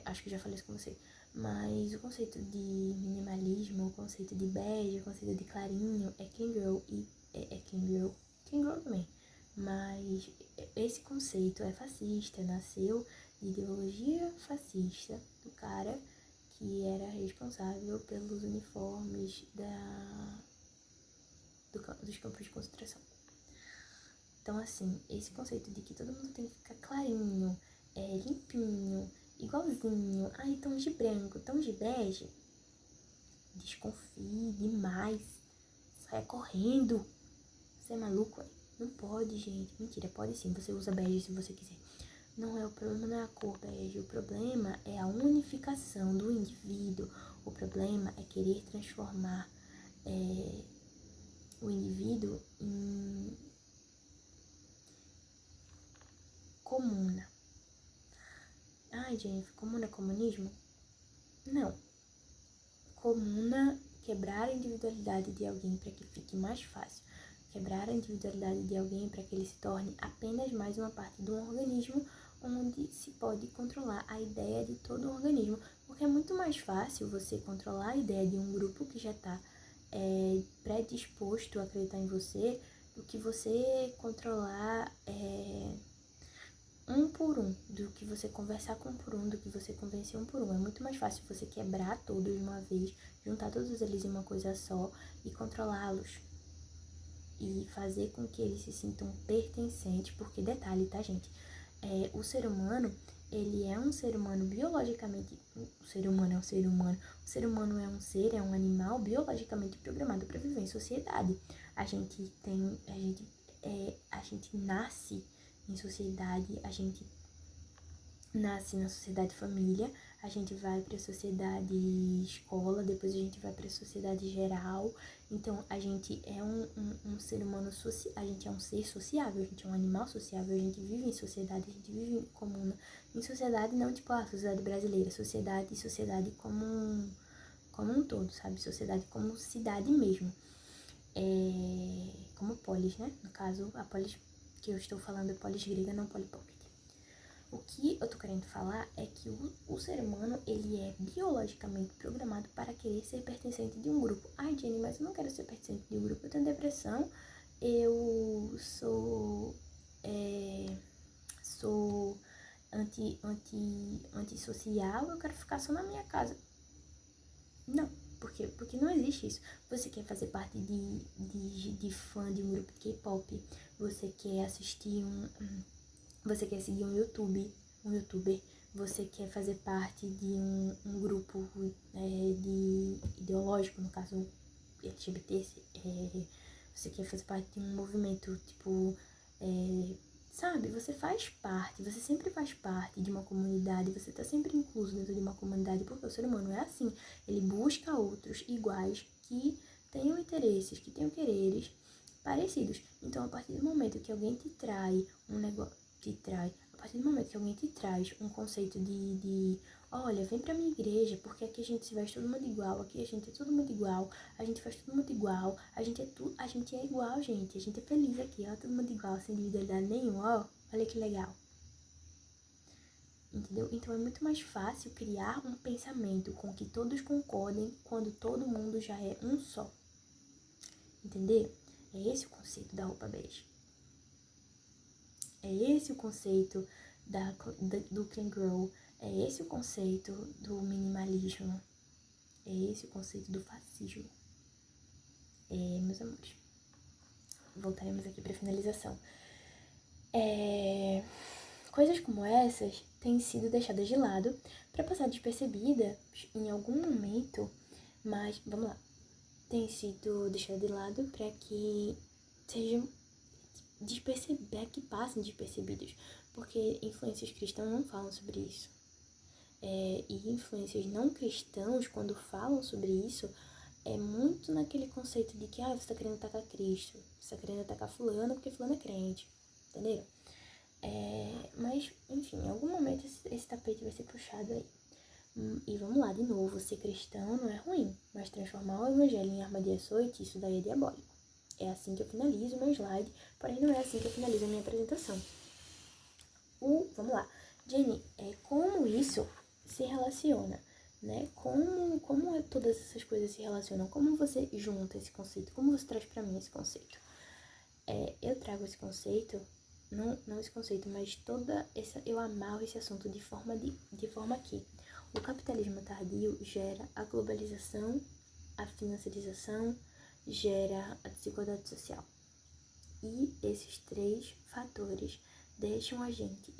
Acho que eu já falei isso com você. Mas o conceito de minimalismo, o conceito de bege, o conceito de clarinho é clean girl e clean girl também. Mas esse conceito é fascista, nasceu de ideologia fascista do cara que era responsável pelos uniformes dos campos de concentração. Então, assim, esse conceito de que todo mundo tem que ficar clarinho, limpinho, igualzinho, tons de branco, tons de bege, desconfie demais, saia correndo. Você é maluco, Não pode, gente. Mentira, pode sim, você usa bege se você quiser. o problema não é a cor bege, o problema é a unificação do indivíduo, o problema é querer transformar o indivíduo em comuna. Ai, Jennifer, comuna é comunismo? Não. Comuna, quebrar a individualidade de alguém para que fique mais fácil. Quebrar a individualidade de alguém para que ele se torne apenas mais uma parte de um organismo onde se pode controlar a ideia de todo o organismo. Porque é muito mais fácil você controlar a ideia de um grupo que já está predisposto a acreditar em você do que você controlar um por um, do que você conversar com um por um, do que você convencer um por um. É muito mais fácil você quebrar todos de uma vez, juntar todos eles em uma coisa só e controlá-los. E fazer com que eles se sintam pertencentes, porque detalhe, tá, gente? O ser humano, ele é um ser humano biologicamente... O ser humano é um ser humano. O ser humano é um ser, é um animal biologicamente programado para viver em sociedade. A gente nasce em sociedade, a gente nasce na sociedade família, a gente vai para a sociedade escola, depois a gente vai para a sociedade geral. Então, a gente é um ser humano a gente é um ser sociável, a gente é um animal sociável, a gente vive em sociedade, a gente vive em comuna. Em sociedade, não tipo a sociedade brasileira, sociedade como um todo, sabe? Sociedade como cidade mesmo. Como polis, né? No caso, a polis que eu estou falando é polis grega, não polipocket. O que eu tô querendo falar é que o ser humano, ele é biologicamente programado para querer ser pertencente de um grupo. Ai, Jenny, mas eu não quero ser pertencente de um grupo. Eu tenho depressão, eu sou antissocial, eu quero ficar só na minha casa. Não, por quê? Porque não existe isso. Você quer fazer parte de fã de um grupo de K-pop, você quer assistir você quer seguir um youtuber, você quer fazer parte de um grupo de ideológico, no caso LGBT, você quer fazer parte de um movimento, tipo, sabe, você faz parte, você sempre faz parte de uma comunidade, você tá sempre incluso dentro de uma comunidade, porque o ser humano é assim, ele busca outros iguais que tenham interesses, que tenham quereres parecidos. Então, a partir do momento que alguém te trai um negócio, a partir do momento que alguém te traz um conceito olha, vem pra minha igreja, porque aqui a gente se veste todo mundo igual, aqui a gente é todo mundo igual, a gente faz todo mundo igual, a gente é igual, gente, a gente é feliz aqui, ó, todo mundo igual, sem individualidade nenhuma, ó, olha que legal. Entendeu? Então é muito mais fácil criar um pensamento com que todos concordem quando todo mundo já é um só. Entendeu? É esse o conceito da roupa bege. É esse o conceito do clean girl, é esse o conceito do minimalismo, é esse o conceito do fascismo. Meus amores, voltaremos aqui para finalização. Coisas como essas têm sido deixadas de lado para passar despercebida em algum momento, mas, vamos lá, têm sido deixadas de lado para que sejam que passem despercebidos, porque influências cristãs não falam sobre isso. E influências não cristãos, quando falam sobre isso, é muito naquele conceito de que você tá querendo atacar Cristo, você tá querendo atacar fulano porque fulano é crente, entendeu? Mas, enfim, em algum momento esse tapete vai ser puxado aí. E vamos lá, de novo, ser cristão não é ruim, mas transformar o evangelho em arma de açoite, isso daí é diabólico. É assim que eu finalizo o meu slide, porém não é assim que eu finalizo a minha apresentação. Vamos lá. Jenny, como isso se relaciona, né? Como todas essas coisas se relacionam? Como você junta esse conceito? Como você traz pra mim esse conceito? Eu trago esse conceito, não esse conceito, mas eu amarro esse assunto de forma que o capitalismo tardio gera a globalização, a financiarização, gera a desigualdade social. E esses 3 fatores deixam a gente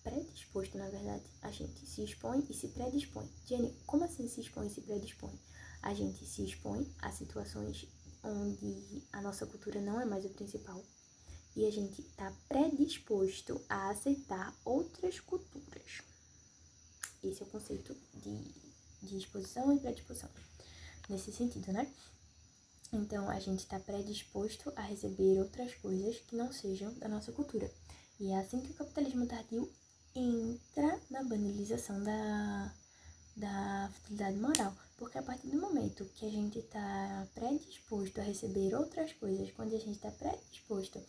predisposto, na verdade. A gente se expõe e se predispõe. Jenny, como assim se expõe e se predispõe? A gente se expõe a situações onde a nossa cultura não é mais o principal. e a gente tá predisposto a aceitar outras culturas. Esse é o conceito de exposição e predisposição, nesse sentido, né? Então, a gente está predisposto a receber outras coisas que não sejam da nossa cultura. E é assim que o capitalismo tardio entra na banalização da futilidade moral. Porque a partir do momento que a gente está predisposto a receber outras coisas, quando a gente está predisposto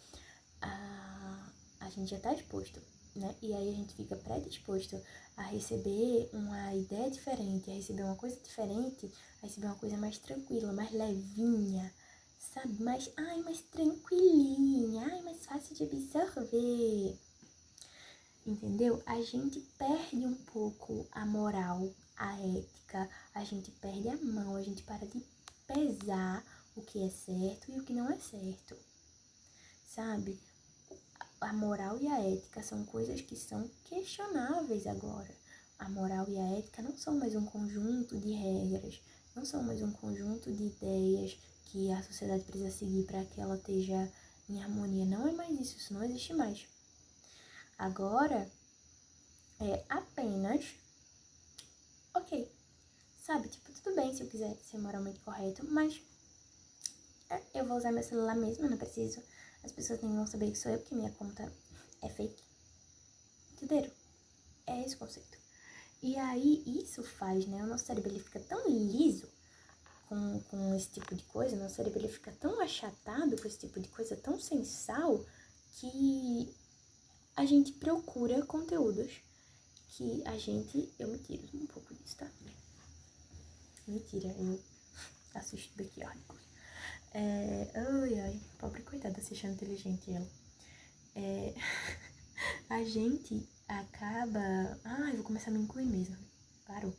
a gente já está exposto, né? E aí a gente fica predisposto a receber uma ideia diferente, a receber uma coisa diferente, a receber uma coisa mais tranquila, mais levinha, sabe? Mais tranquilinha, mais fácil de absorver. Entendeu? A gente perde um pouco a moral, a ética, a gente perde a mão, a gente para de pesar o que é certo e o que não é certo, sabe? A moral e a ética são coisas que são questionáveis agora. A moral e a ética não são mais um conjunto de regras, não são mais um conjunto de ideias que a sociedade precisa seguir para que ela esteja em harmonia. Não é mais isso, isso não existe mais. Agora, é apenas, ok, sabe, tipo, tudo bem se eu quiser ser moralmente correto, mas eu vou usar meu celular mesmo, eu não preciso. As pessoas nem vão saber que sou eu, porque minha conta é fake. Entenderam? É esse o conceito. E aí, isso faz, né? O nosso cérebro, ele fica tão liso com esse tipo de coisa, o nosso cérebro, ele fica tão achatado com esse tipo de coisa, tão sem sal, que a gente procura conteúdos que a gente... Eu me tiro um pouco disso, tá? Mentira, eu assisto Backyardigos. Ai, pobre coitada, se achando inteligente ela. A gente acaba... Ai, vou começar a me incluir mesmo. Parou.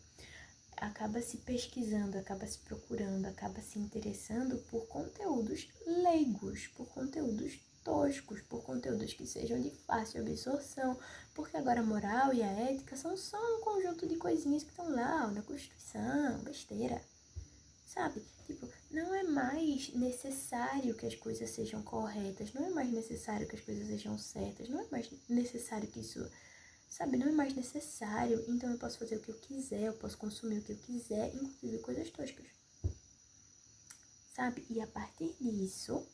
Acaba se pesquisando, acaba se procurando, acaba se interessando por conteúdos leigos, por conteúdos toscos, por conteúdos que sejam de fácil absorção, porque agora a moral e a ética são só um conjunto de coisinhas que estão lá, na Constituição, besteira, sabe? Tipo, não é mais necessário que as coisas sejam corretas, não é mais necessário que as coisas sejam certas, não é mais necessário que isso... Sabe, não é mais necessário, então eu posso fazer o que eu quiser, eu posso consumir o que eu quiser, inclusive coisas toscas. Sabe? E a partir disso,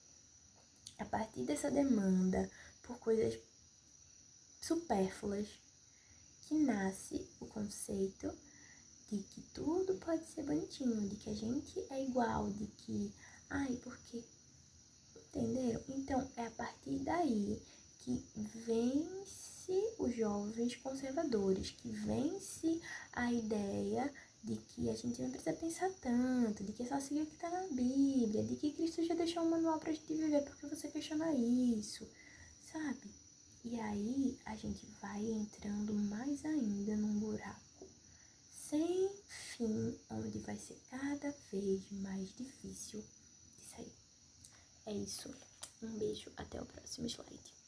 a partir dessa demanda por coisas supérfluas, que nasce o conceito de que tudo pode ser bonitinho, de que a gente é igual, de que... Ai, porque... Entenderam? Então, é a partir daí que vence os jovens conservadores, que vence a ideia de que a gente não precisa pensar tanto, de que é só seguir o que está na Bíblia, de que Cristo já deixou um manual pra gente viver, porque você questiona isso, sabe? E aí a gente vai entrando mais ainda num buraco sem fim, onde vai ser cada vez mais difícil de sair. É isso. Um beijo, até o próximo slide.